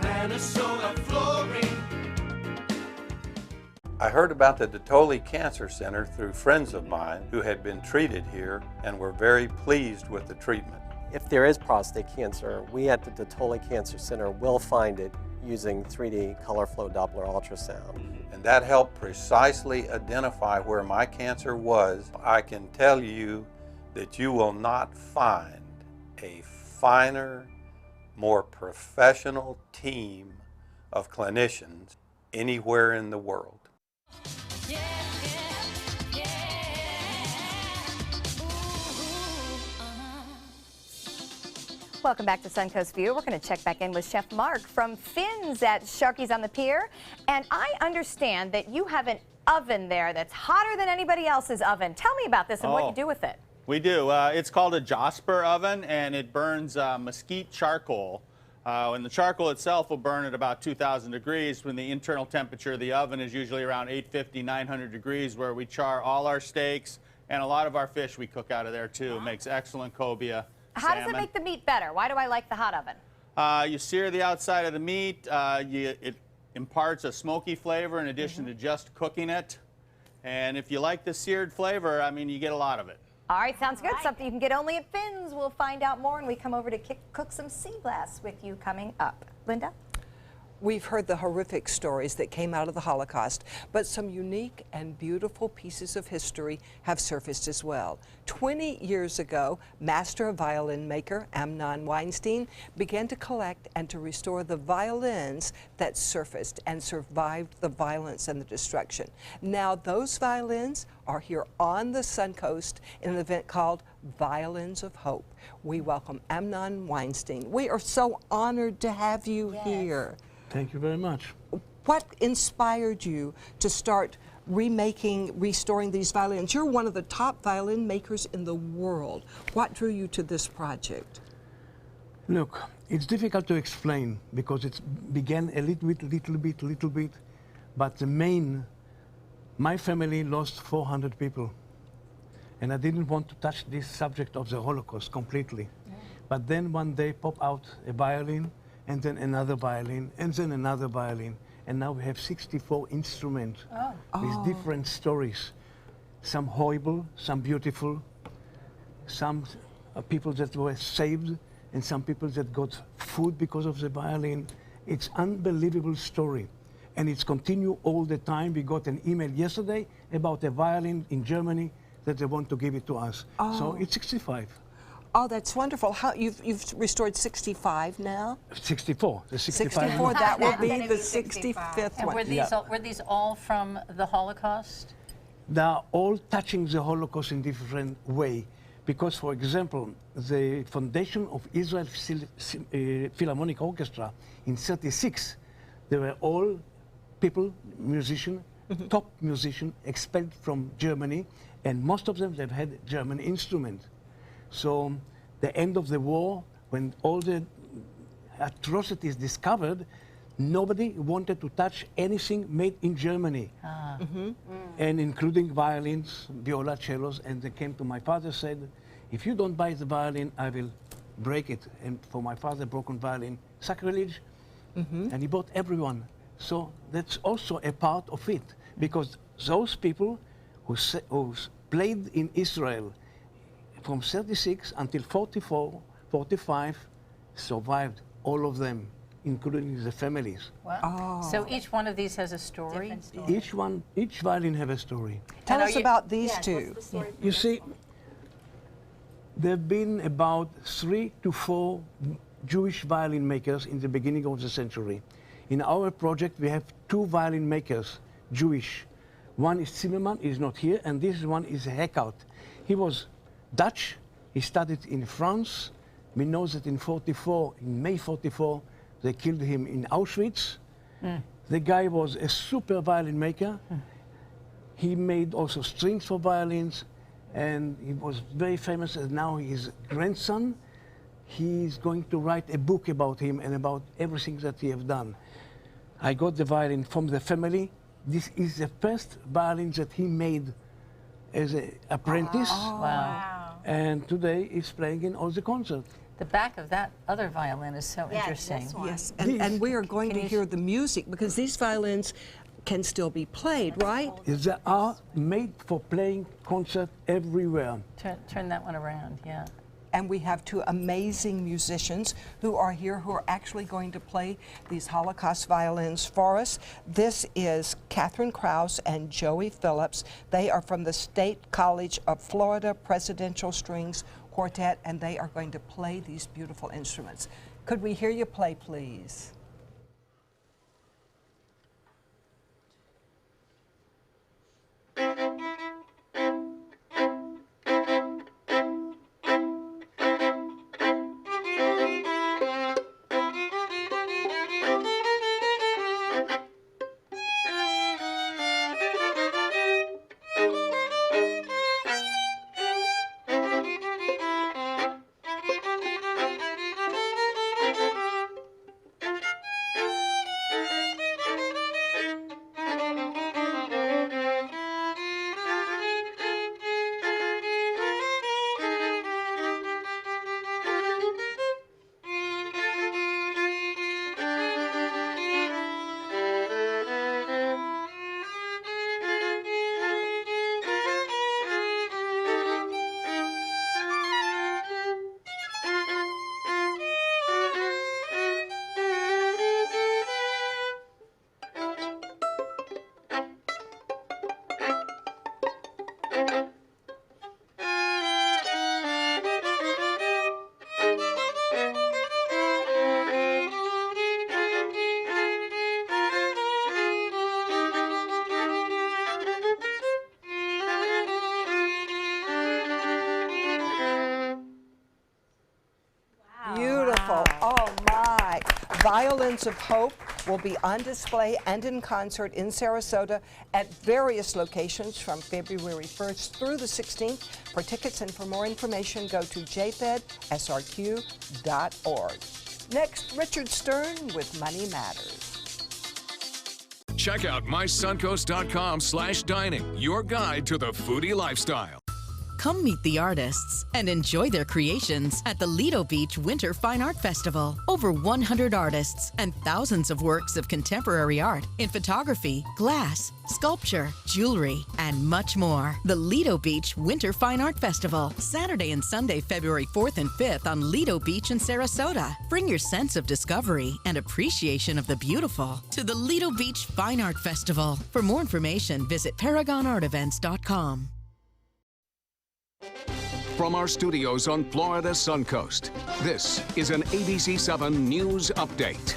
Minnesota Flooring. I heard about the Dotoli Cancer Center through friends of mine who had been treated here and were very pleased with the treatment. If there is prostate cancer, we at the Dotoli Cancer Center will find it using 3D color flow Doppler ultrasound. And that helped precisely identify where my cancer was. I can tell you that you will not find a finer, more professional team of clinicians anywhere in the world. Welcome back to Suncoast View. We're going to check back in with Chef Mark from Finn's at Sharky's on the Pier. And I understand that you have an oven there that's hotter than anybody else's oven. Tell me about this and what you do with it. We do. It's called a Jasper oven, and it burns mesquite charcoal. And the charcoal itself will burn at about 2,000 degrees when the internal temperature of the oven is usually around 850, 900 degrees, where we char all our steaks and a lot of our fish we cook out of there too. It makes excellent cobia. How does it make the meat better? Why do I like the hot oven? You sear the outside of the meat. It imparts a smoky flavor in addition to just cooking it. And if you like the seared flavor, I mean, you get a lot of it. All right, sounds good. Something you can get only at Finn's. We'll find out more when we come over to cook some sea glass with you coming up. Linda? We've heard the horrific stories that came out of the Holocaust, but some unique and beautiful pieces of history have surfaced as well. 20 years ago, master violin maker Amnon Weinstein began to collect and to restore the violins that surfaced and survived the violence and the destruction. Now those violins are here on the Suncoast in an event called Violins of Hope. We welcome Amnon Weinstein. We are so honored to have you here. Thank you very much. What inspired you to start restoring these violins? You're one of the top violin makers in the world. What drew you to this project? Look, it's difficult to explain because it began a little bit, but my family lost 400 people. And I didn't want to touch this subject of the Holocaust completely. Yeah. But then one day pop out a violin, and then another violin, and then another violin. And now we have 64 instruments with different stories. Some horrible, some beautiful, some people that were saved, and some people that got food because of the violin. It's an unbelievable story. and it's continue all the time. We got an email yesterday about a violin in Germany that they want to give it to us. So it's 65. Oh, that's wonderful. How you've restored 65 now? 64. The 65. 64. That will be the 65th And one. were these all from the Holocaust? They are all touching the Holocaust in different way. Because, for example, the foundation of Israel Philharmonic Orchestra in '36, they were all people, musicians, top musicians, expelled from Germany, and most of them, they've had German instruments. So the end of the war, when all the atrocities discovered, nobody wanted to touch anything made in Germany, and including violins, viola, cellos, and they came to my father, said, if you don't buy the violin, I will break it. And for my father, broken violin, sacrilege, and he bought everyone. So that's also a part of it, because those people who played in Israel from 36 until 44, 45, survived, all of them, including the families. Wow. So each one of these has a story? Each violin have a story. Tell us about these two. You see, there have been about 3 to 4 Jewish violin makers in the beginning of the century. In our project, we have 2 violin makers, Jewish. One is Zimmerman, he's not here, and this one is Heckart. He was Dutch, he studied in France. We know that in May 44, they killed him in Auschwitz. The guy was a super violin maker. He made also strings for violins, and he was very famous. And now his grandson, he's going to write a book about him and about everything that he has done. I got the violin from the family. This is the first violin that he made as an apprentice. Wow. And today he's playing in all the concerts. The back of that other violin is so interesting. Yes, and we are going to hear the music, because these violins can still be played, right? They are made for playing concert everywhere. Turn that one around, yeah. And we have 2 amazing musicians who are here who are actually going to play these Holocaust violins for us. This is Catherine Krause and Joey Phillips. They are from the State College of Florida Presidential Strings Quartet, and they are going to play these beautiful instruments. Could we hear you play, please? Beautiful. Oh my. Violins of Hope will be on display and in concert in Sarasota at various locations from February 1st through the 16th. For tickets and for more information, go to jfedsrq.org. Next, Richard Stern with Money Matters. Check out mysuncoast.com/dining, your guide to the foodie lifestyle. Come meet the artists and enjoy their creations at the Lido Beach Winter Fine Art Festival. Over 100 artists and thousands of works of contemporary art in photography, glass, sculpture, jewelry, and much more. The Lido Beach Winter Fine Art Festival, Saturday and Sunday, February 4th and 5th on Lido Beach in Sarasota. Bring your sense of discovery and appreciation of the beautiful to the Lido Beach Fine Art Festival. For more information, visit ParagonArtEvents.com. From our studios on Florida's Suncoast, this is an ABC7 News Update.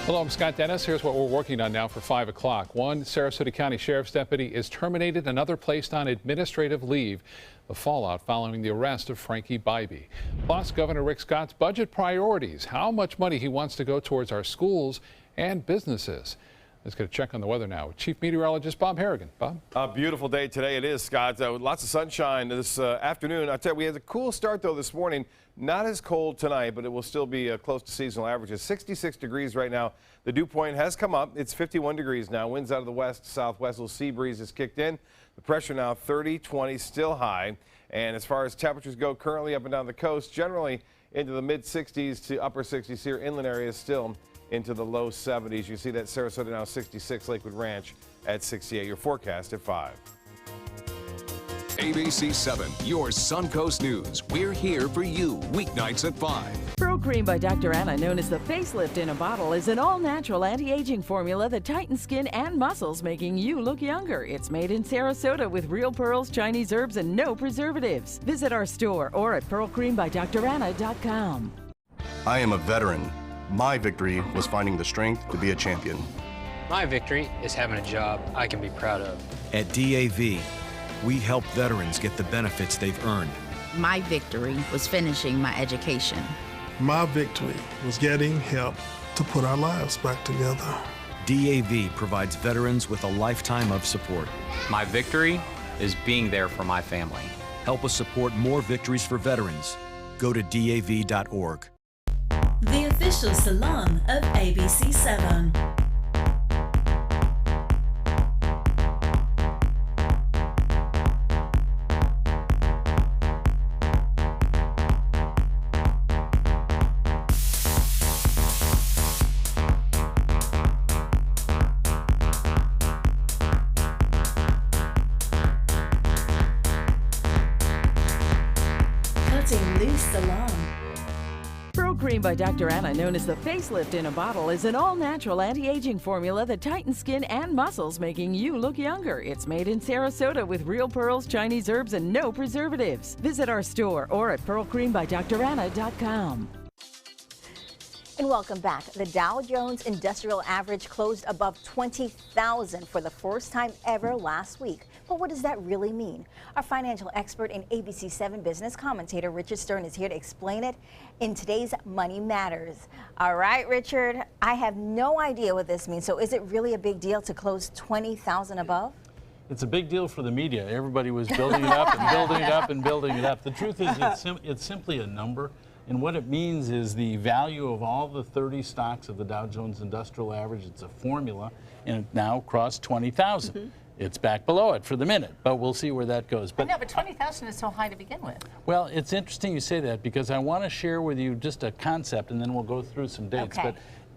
Hello, I'm Scott Dennis. Here's what we're working on now for 5 o'clock. One Sarasota County Sheriff's deputy is terminated, another placed on administrative leave. The fallout following the arrest of Frankie Bybee. Plus, Governor Rick Scott's budget priorities, how much money he wants to go towards our schools and businesses. Let's get a check on the weather now with Chief Meteorologist Bob Harrigan. Bob? A beautiful day today it is, Scott. Lots of sunshine this afternoon. I tell you, we had a cool start, though, this morning. Not as cold tonight, but it will still be close to seasonal averages. 66 degrees right now. The dew point has come up. It's 51 degrees now. Winds out of the west, southwest. Little sea breeze has kicked in. The pressure now 30, 20, still high. And as far as temperatures go, currently up and down the coast, generally into the mid-60s to upper 60s here. Inland areas still into the low 70s. You see that Sarasota now 66, Lakewood Ranch at 68. Your forecast at 5. ABC7, your Suncoast News. We're here for you weeknights at 5. Pro Cream by Dr. Anna, known as the facelift in a bottle, is an all-natural anti-aging formula that tightens skin and muscles, making you look younger. It's made in Sarasota with real pearls, Chinese herbs, and no preservatives. Visit our store or at pearlcreambydranna.com. I am a veteran. My victory was finding the strength to be a champion. My victory is having a job I can be proud of. At DAV, we help veterans get the benefits they've earned. My victory was finishing my education. My victory was getting help to put our lives back together. DAV provides veterans with a lifetime of support. My victory is being there for my family. Help us support more victories for veterans. Go to DAV.org. The official salon of ABC7. Cutting Loose Salon. Pro Cream by Dr. Anna, known as the facelift in a bottle, is an all-natural anti-aging formula that tightens skin and muscles, making you look younger. It's made in Sarasota with real pearls, Chinese herbs, and no preservatives. Visit our store or at pearlcreambydranna.com. And welcome back. The Dow Jones Industrial Average closed above 20,000 for the first time ever last week. But what does that really mean? Our financial expert and ABC7 business commentator Richard Stern is here to explain it in today's Money Matters. All right, Richard, I have no idea what this means. So is it really a big deal to close 20,000 above? It's a big deal for the media. Everybody was building it up and building it up and building it up. The truth is it's simply a number. And what it means is the value of all the 30 stocks of the Dow Jones Industrial Average. It's a formula, and it now crossed 20,000. Mm-hmm. It's back below it for the minute, but we'll see where that goes. But no, but 20,000 is so high to begin with. Well, it's interesting you say that because I want to share with you just a concept, and then we'll go through some dates. Okay. But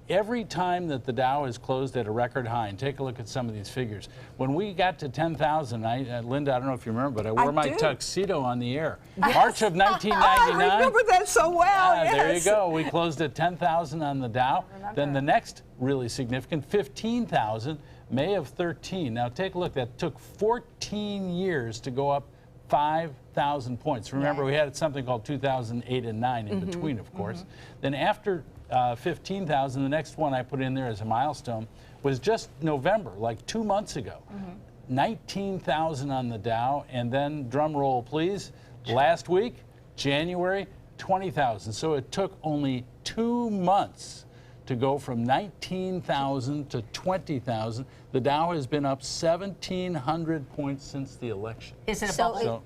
every time that the Dow is closed at a record high, and take a look at some of these figures. When we got to 10,000, Linda, I don't know if you remember, but I wore my tuxedo on the air. Yes. March of 1999. I remember that so well, yes. There you go. We closed at 10,000 on the Dow. Then the next really significant, 15,000, May of 13. Now take a look. That took 14 years to go up 5,000 points. Remember, we had something called 2008 and 9 in between, of course. Then after 15,000, the next one I put in there as a milestone was just November, like 2 months ago. 19,000 on the Dow, and then drum roll please, last week, January, 20,000. So it took only 2 months to go from 19,000 to 20,000. The Dow has been up 1,700 points since the election. Is it a bubble?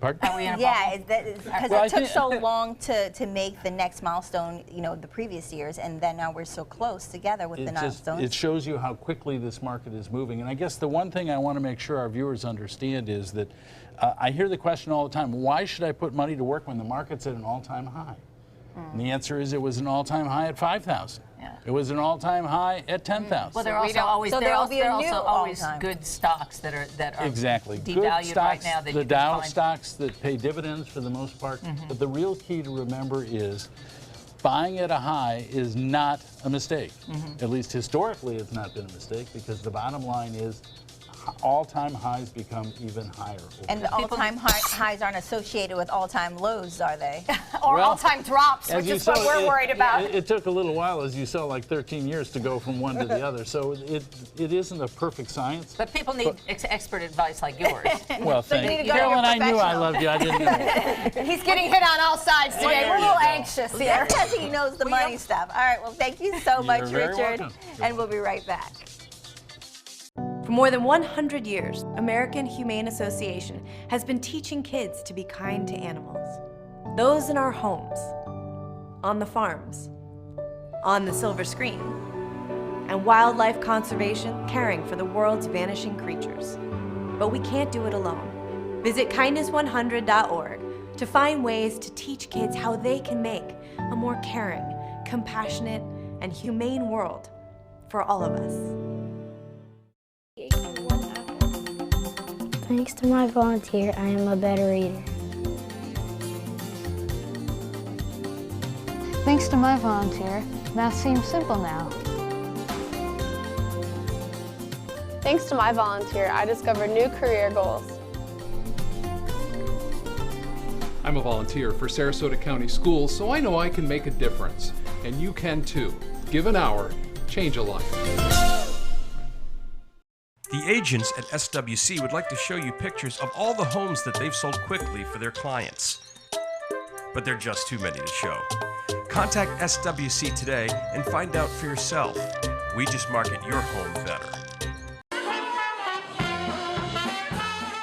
Pardon? Are we in a Yeah, bubble? because Well, I it took think- so long to make the next milestone, the previous years, and then now we're so close together with the milestones. It shows you how quickly this market is moving. And I guess the one thing I want to make sure our viewers understand is that I hear the question all the time, why should I put money to work when the market's at an all-time high? And the answer is it was an all-time high at 5,000. Yeah. It was an all-time high at 10,000. Well, there are also always, So there'll be a new always all-time. good stocks that are Exactly. Good devalued stocks, right now. That the you can Dow find. stocks that pay dividends for the most part. But the real key to remember is buying at a high is not a mistake. At least historically it's not been a mistake, because the bottom line is all-time highs become even higher. And the all-time highs aren't associated with all-time lows, are they? Or Well, all-time drops, as which you is what saw, we're worried about. It took a little while, as you saw, like 13 years to go from one to the other. So it isn't a perfect science. But people need expert advice like yours. Well, So you thank need you. to go to your Carolyn, I knew I professional. loved you. I didn't know. He's getting hit on all sides today. There We're a you little go. anxious here. Because he knows the money stuff. All right, well, thank you so much, very Richard. welcome. And we'll be right back. For more than 100 years, American Humane Association has been teaching kids to be kind to animals. Those in our homes, on the farms, on the silver screen, and wildlife conservation, caring for the world's vanishing creatures. But we can't do it alone. Visit kindness100.org to find ways to teach kids how they can make a more caring, compassionate, and humane world for all of us. Thanks to my volunteer, I am a better reader. Thanks to my volunteer, math seems simple now. Thanks to my volunteer, I discovered new career goals. I'm a volunteer for Sarasota County Schools, so I know I can make a difference. And you can too. Give an hour, change a life. The agents at SWC would like to show you pictures of all the homes that they've sold quickly for their clients. But they're just too many to show. Contact SWC today and find out for yourself. We just market your home better.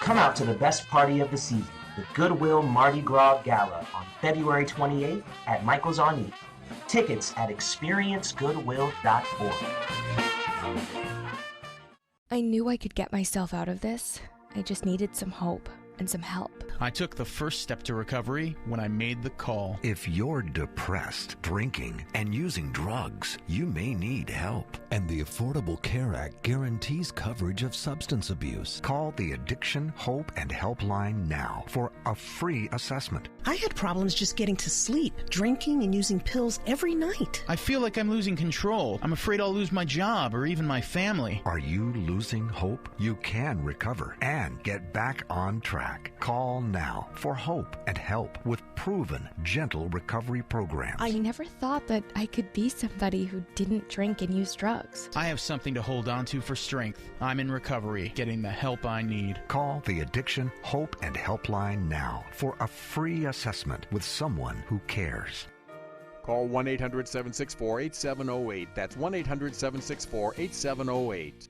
Come out to the best party of the season, the Goodwill Mardi Gras Gala on February 28th at Michael's on E. Tickets at experiencegoodwill.org. I knew I could get myself out of this. I just needed some hope and some help. I took the first step to recovery when I made the call. If you're depressed, drinking, and using drugs, you may need help. And the Affordable Care Act guarantees coverage of substance abuse. Call the Addiction, Hope, and Helpline now for a free assessment. I had problems just getting to sleep, drinking and using pills every night. I feel like I'm losing control. I'm afraid I'll lose my job or even my family. Are you losing hope? You can recover and get back on track. Call now for hope and help with proven, gentle recovery programs. I never thought that I could be somebody who didn't drink and use drugs. I have something to hold on to for strength. I'm in recovery, getting the help I need. Call the Addiction, Hope, and Helpline now for a free assessment with someone who cares. Call 1-800-764-8708. That's 1-800-764-8708.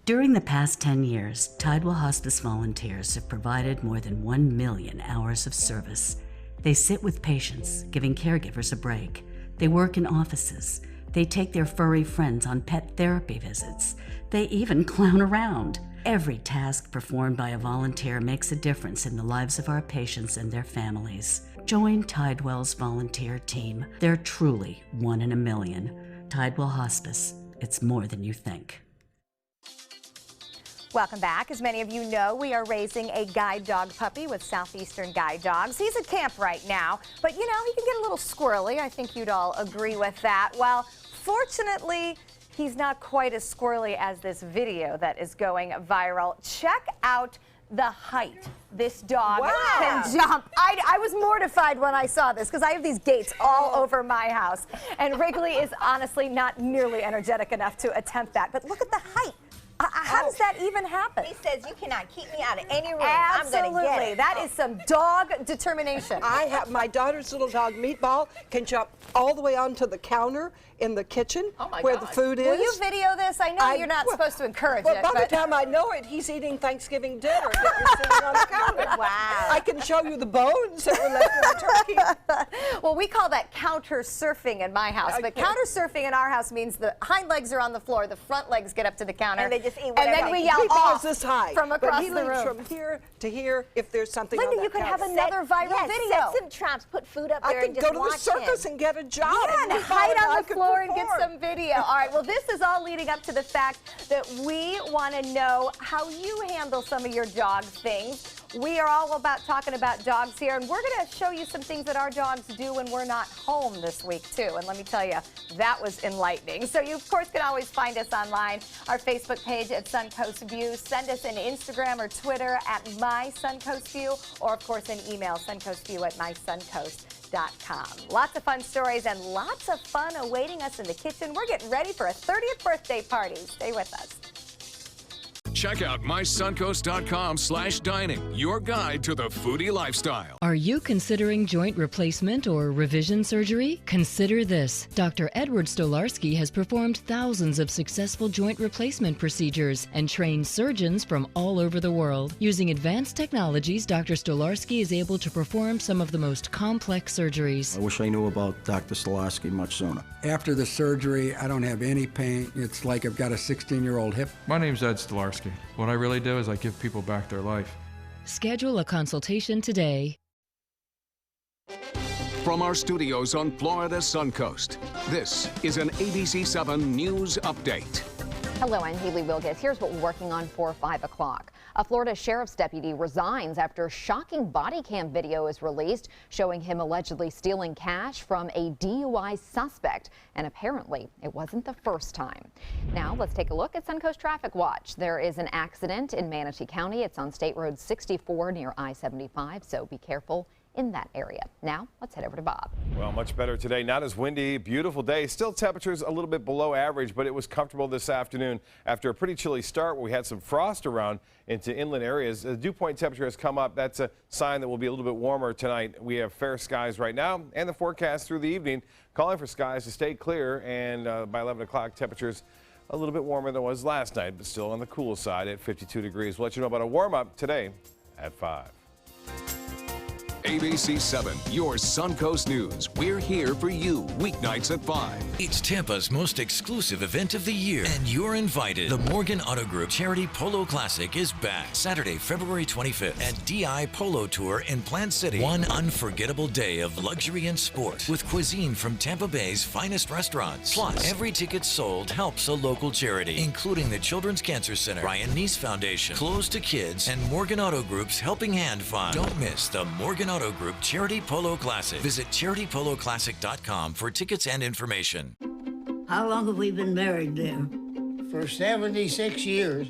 During the past 10 years, Tidewell Hospice volunteers have provided more than 1 million hours of service. They sit with patients, giving caregivers a break. They work in offices. They take their furry friends on pet therapy visits. They even clown around. Every task performed by a volunteer makes a difference in the lives of our patients and their families. Join Tidewell's volunteer team. They're truly 1 in a million. Tidewell Hospice. It's more than you think. Welcome back. As many of you know, we are raising a guide dog puppy with Southeastern Guide Dogs. He's at camp right now, but you know, he can get a little squirrely. I think you'd all agree with that. Well, fortunately, he's not quite as squirrely as this video that is going viral. Check out the height this dog can jump. I was mortified when I saw this because I have these gates all over my house, and Wrigley is honestly not nearly energetic enough to attempt that. But look at the height. How does that even happen? He says, you cannot keep me out of any room. Absolutely. I'm gonna get it. That is some dog determination. I have my daughter's little dog Meatball can jump all the way onto the counter in the kitchen where the food is. Will you video this? I know you're not supposed to encourage well, it. By the time I know it, he's eating Thanksgiving dinner that you're seeing on the counter. Wow. I can show you the bones that were left in the turkey. Well, we call that counter surfing in my house. But counter surfing in our house means the hind legs are on the floor, the front legs get up to the counter. And they just eat And then we yell off this high from across he the leaves room. from here to here if there's something Linda, on that you could have counter. another viral video. Set some traps, put food up there, I and could just go to the watch circus him. and get a job. Yeah, and hide on the floor and get some video. All right, well, this is all leading up to the fact that we want to know how you handle some of your dog things. We are all about talking about dogs here, and we're going to show you some things that our dogs do when we're not home this week, too. And let me tell you, that was enlightening. So you, of course, can always find us online, our Facebook page at Suncoast View. Send us an Instagram or Twitter at MySuncoastView, or, of course, an email, suncoastview@mysuncoast.com. Lots of fun stories and lots of fun awaiting us in the kitchen. We're getting ready for a 30th birthday party. Stay with us. Check out mysuncoast.com/dining, your guide to the foodie lifestyle. Are you considering joint replacement or revision surgery? Consider this. Dr. Edward Stolarski has performed thousands of successful joint replacement procedures and trained surgeons from all over the world. Using advanced technologies, Dr. Stolarski is able to perform some of the most complex surgeries. I wish I knew about Dr. Stolarski much sooner. After the surgery, I don't have any pain. It's like I've got a 16-year-old hip. My name's Ed Stolarski. What I really do is I give people back their life. Schedule a consultation today. From our studios on Florida's Suncoast, this is an ABC7 News Update. Hello, I'm Haley Wilgus. Here's what we're working on for 5 o'clock. A Florida sheriff's deputy resigns after shocking body cam video is released showing him allegedly stealing cash from a DUI suspect. And apparently, it wasn't the first time. Now, let's take a look at Suncoast Traffic Watch. There is an accident in Manatee County. It's on State Road 64 near I-75, so be careful in that area. Now, let's head over to Bob. Well, much better today. Not as windy, beautiful day. Still temperatures a little bit below average, but it was comfortable this afternoon after a pretty chilly start where we had some frost around into inland areas. The dew point temperature has come up. That's a sign that we'll be a little bit warmer tonight. We have fair skies right now, and the forecast through the evening calling for skies to stay clear, and by 11 o'clock, temperatures a little bit warmer than it was last night, but still on the cool side at 52 degrees. We'll let you know about a warm-up today at 5. ABC7, your Suncoast News. We're here for you weeknights at 5. It's Tampa's most exclusive event of the year, and you're invited. The Morgan Auto Group Charity Polo Classic is back Saturday, February 25th at DI Polo Tour in Plant City. One unforgettable day of luxury and sport with cuisine from Tampa Bay's finest restaurants. Plus, every ticket sold helps a local charity, including the Children's Cancer Center, Ryan Neese Foundation, Close to Kids, and Morgan Auto Group's Helping Hand Fund. Don't miss the Morgan Auto Group Charity Polo Classic. Visit charitypoloclassic.com for tickets and information. How long have we been married, dear? For 76 years.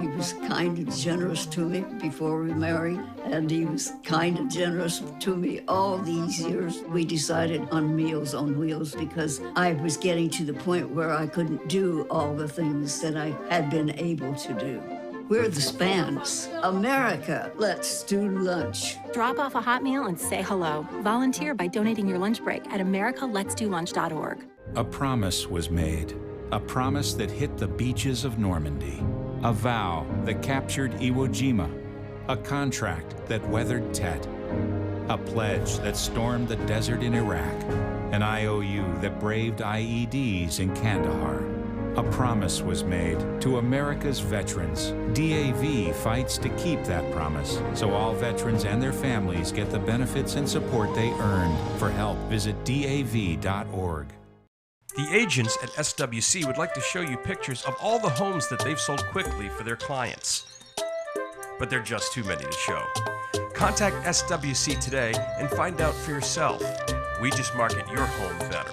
He was kind and generous to me before we married, and he was kind and generous to me all these years. We decided on Meals on Wheels because I was getting to the point where I couldn't do all the things that I had been able to do. We're the Spans. America, let's do lunch. Drop off a hot meal and say hello. Volunteer by donating your lunch break at americaletsdolunch.org. A promise was made. A promise that hit the beaches of Normandy. A vow that captured Iwo Jima. A contract that weathered Tet. A pledge that stormed the desert in Iraq. An IOU that braved IEDs in Kandahar. A promise was made to America's veterans. DAV fights to keep that promise, so all veterans and their families get the benefits and support they earned. For help, visit DAV.org. The agents at SWC would like to show you pictures of all the homes that they've sold quickly for their clients. But they're just too many to show. Contact SWC today and find out for yourself. We just market your home better.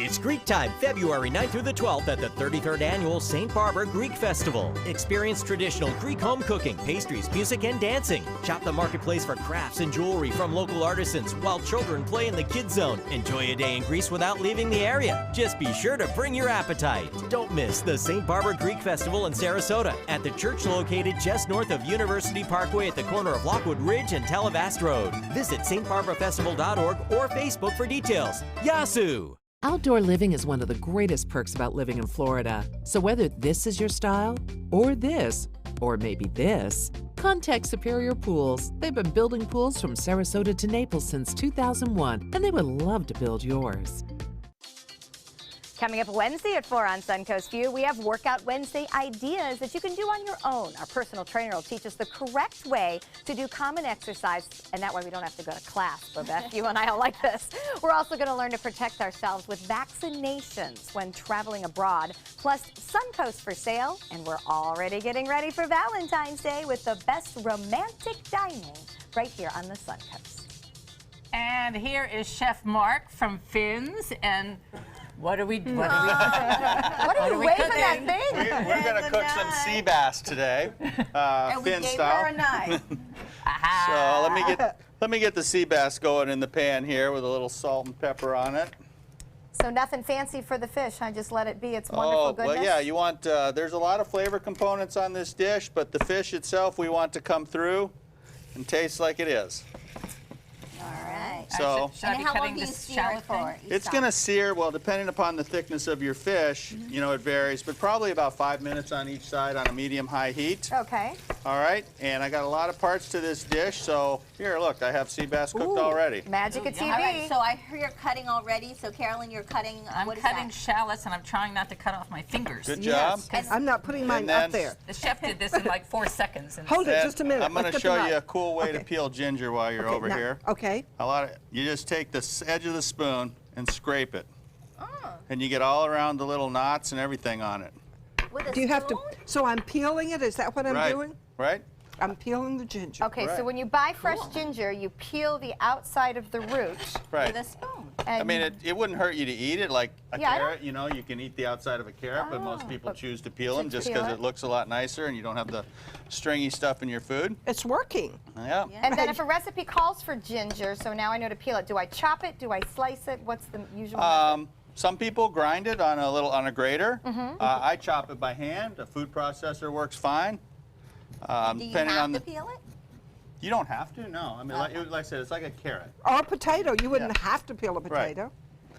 It's Greek time, February 9th through the 12th at the 33rd Annual St. Barbara Greek Festival. Experience traditional Greek home cooking, pastries, music, and dancing. Shop the marketplace for crafts and jewelry from local artisans while children play in the kids zone. Enjoy a day in Greece without leaving the area. Just be sure to bring your appetite. Don't miss the St. Barbara Greek Festival in Sarasota at the church located just north of University Parkway at the corner of Lockwood Ridge and Talavast Road. Visit stbarbarafestival.org or Facebook for details. Yasu! Outdoor living is one of the greatest perks about living in Florida. So whether this is your style, or this, or maybe this, Contact Superior Pools. They've been building pools from Sarasota to Naples since 2001, and they would love to build yours. Coming up Wednesday at 4 on Suncoast View, we have Workout Wednesday ideas that you can do on your own. Our personal trainer will teach us the correct way to do common exercise, and that way we don't have to go to class. Beth, you and I don't like this. We're also going to learn to protect ourselves with vaccinations when traveling abroad, plus Suncoast for sale, and we're already getting ready for Valentine's Day with the best romantic dining right here on the Suncoast. And here is Chef Mark from Finn's, and what are we What are you waving that thing? We're going to cook some sea bass today, and we Finn gave style. her a knife. So let me get the sea bass going in the pan here with a little salt and pepper on it. So nothing fancy for the fish. I just let it be. It's wonderful goodness. Well, yeah, you want, there's a lot of flavor components on this dish, but the fish itself we want to come through and taste like it is. All right. So, and how long do you sear it for? it's going to sear, well, depending upon the thickness of your fish, you know, it varies, but probably about 5 minutes on each side on a medium-high heat. Okay. All right, and I got a lot of parts to this dish, so here, look, I have sea bass cooked already. Magic at TV. All right, so I hear you're cutting already. So Carolyn, you're cutting. I'm what is cutting that? shallots, and I'm trying not to cut off my fingers. Good job. I'm not putting mine up there. The chef did this in like 4 seconds. And Hold it just a minute. I'm going Let's to get the show you a knife. cool way to peel ginger while you're over now- here. Okay. You just take the edge of the spoon and scrape it. And you get all around the little knots and everything on it. Do you have to? So I'm peeling it. Is that what I'm Right. doing? Right? I'm peeling the ginger. Okay, so when you buy fresh ginger, you peel the outside of the root Right. with a spoon. I mean, it wouldn't hurt you to eat it like a Yeah, I don't- carrot. You know, you can eat the outside of a carrot, but most people choose to peel them just peel because it. it looks a lot nicer and you don't have the stringy stuff in your food. It's working. Yeah. And then if a recipe calls for ginger, so now I know to peel it. Do I chop it? Do I slice it? What's the usual method? Some people grind it on a grater. Mhm. I chop it by hand. A food processor works fine. Do you Depending have on to the, peel it? you don't have to. No, I mean, like I said, it's like a carrot. Or a potato. You wouldn't have to peel a potato.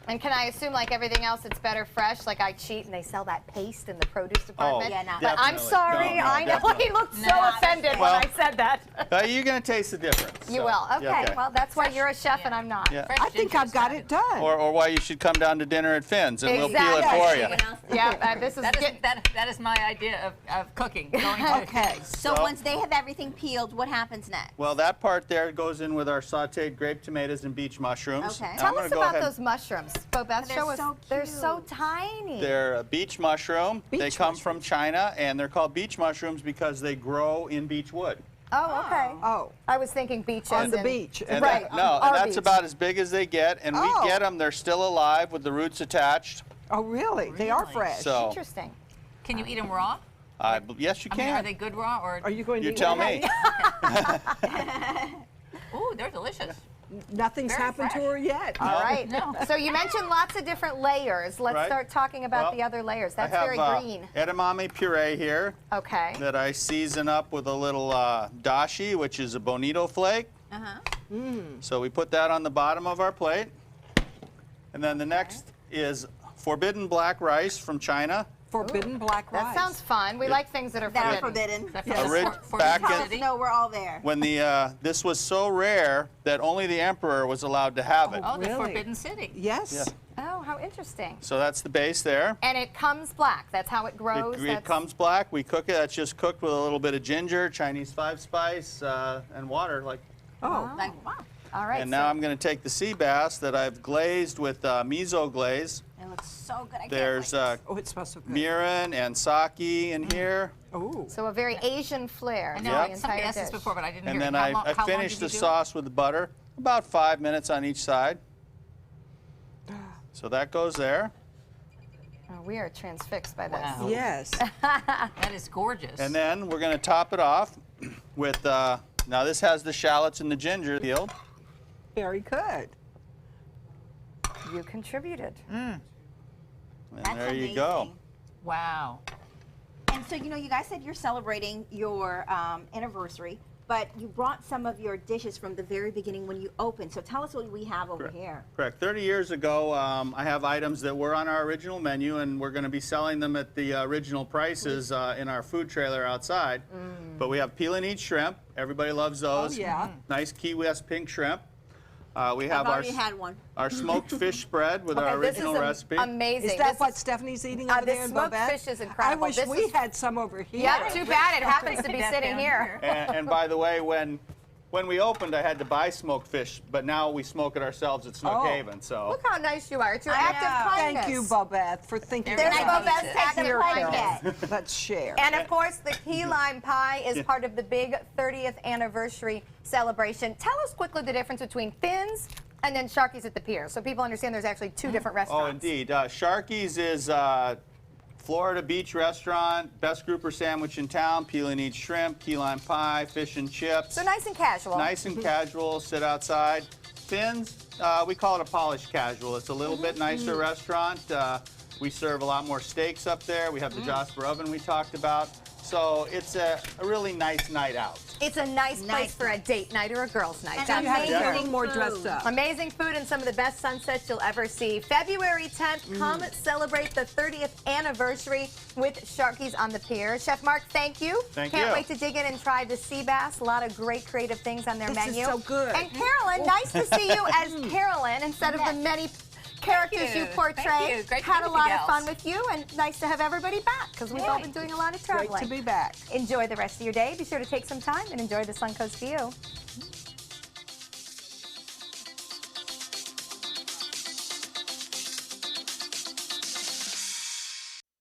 And can I assume, like everything else, it's better fresh? Like I cheat and they sell that paste in the produce department? Yeah, no. But I'm definitely. sorry, No, I know definitely. he looked so offended Well, when I said that. You're going to taste the difference. You so, will. Okay. yeah, Well, that's why you're a chef and I'm not. Yeah. I think I've got it done. Or why you should come down to dinner at Finn's and we'll peel it for you. Yeah, this is that is my idea of cooking. Okay. So once they have everything peeled, what happens next? Well, that part there goes in with our sautéed grape tomatoes and beach mushrooms. Okay. And Tell I'm gonna us go about ahead. those mushrooms. Beth, They're show us. so They're so tiny. They're a beach mushroom. They Beach come from China, and they're called beach mushrooms because they grow in beach wood. Oh, okay. Oh. I was thinking beach On as the in- beach. And Right. no, our and that's beach. about as big as they get. And Oh. we get them; they're still alive with the roots attached. Oh, really? They are fresh. So, Interesting. Can you eat them raw? yes, you I mean, can. are they good raw or? Are you going to You eat tell one? me. Ooh, they're delicious. Nothing's Very happened fresh. to her yet. All right. No. So you mentioned lots of different layers. Let's Right. start talking about Well, the other layers. That's I have very green. edamame puree here Okay. that I season up with a little dashi, which is a bonito flake. So we put that on the bottom of our plate. And then the next is forbidden black rice from China. Forbidden black rice. That sounds fun. We like things that are forbidden. Back in, No, we're all there. when this was so rare that only the emperor was allowed to have it. Oh, the Really? Forbidden City. Yes. Yeah. Oh, how interesting. So that's the base there. And it comes black. That's how it grows. It comes black. We cook it. That's just cooked with a little bit of ginger, Chinese 5-spice, and water. Oh. Like, wow. All right. And now I'm going to take the sea bass that I've glazed with miso glaze. It looks so good. I There's Oh, it smells so good. mirin and sake in here. Oh. So a very Asian flair. I to know the somebody entire asked this dish. before, but I didn't And hear then it. How I long finished did the you do it? sauce with the butter, about 5 minutes on each side. So that goes there. Oh, we are transfixed by this. Wow. Yes. That is gorgeous. And then we're going to top it off with, now this has the shallots and the ginger peeled. Very good. You contributed. And That's there you go. amazing. Wow. And so, you know, you guys said you're celebrating your anniversary, but you brought some of your dishes from the very beginning when you opened. So tell us what we have over here. Correct. 30 years ago, I have items that were on our original menu, and we're going to be selling them at the original prices in our food trailer outside. But we have peel and eat shrimp. Everybody loves those. Oh, yeah. Nice Key West pink shrimp. We have I've already had one. our smoked fish spread with our original recipe. Amazing. Is that what Stephanie's eating over there in smoked Bobette? fish is incredible. I wish we had some over here. Yeah, too bad it happens to be sitting here. And by the way, when we opened, I had to buy smoked fish, but now we smoke it ourselves at Snook Haven. So look how nice you are. It's your act of kindness. Thank you, Bobette, for thinking There's about Bobette's act of kindness. Let's share. And of course, the key lime pie is part of the big 30th anniversary celebration. Tell us quickly the difference between Finn's and then Sharky's at the Pier, so people understand there's actually two different restaurants. Oh, indeed. Sharky's is Florida beach restaurant, best grouper sandwich in town, peel and eat shrimp, key lime pie, fish and chips. So nice and casual. Nice and casual, sit outside. Finn's, we call it a polished casual. It's a little bit nicer restaurant. We serve a lot more steaks up there. We have the Jasper oven we talked about. So it's a really nice night out. It's a nice place for a date night or a girl's night. And you have to get a little more dressed up. Amazing food and some of the best sunsets you'll ever see. February 10th, come celebrate the 30th anniversary with Sharky's on the Pier. Chef Mark, thank you. Can't wait to dig in and try the sea bass. A lot of great creative things on their menu. This is so good. And Carolyn, nice to see you as Carolyn instead of the many characters you portray. Thank you. Great Had a to meet lot you of gals. fun with you, and nice to have everybody back because we've all been doing a lot of traveling. Great to be back. Enjoy the rest of your day. Be sure to take some time and enjoy the Suncoast view.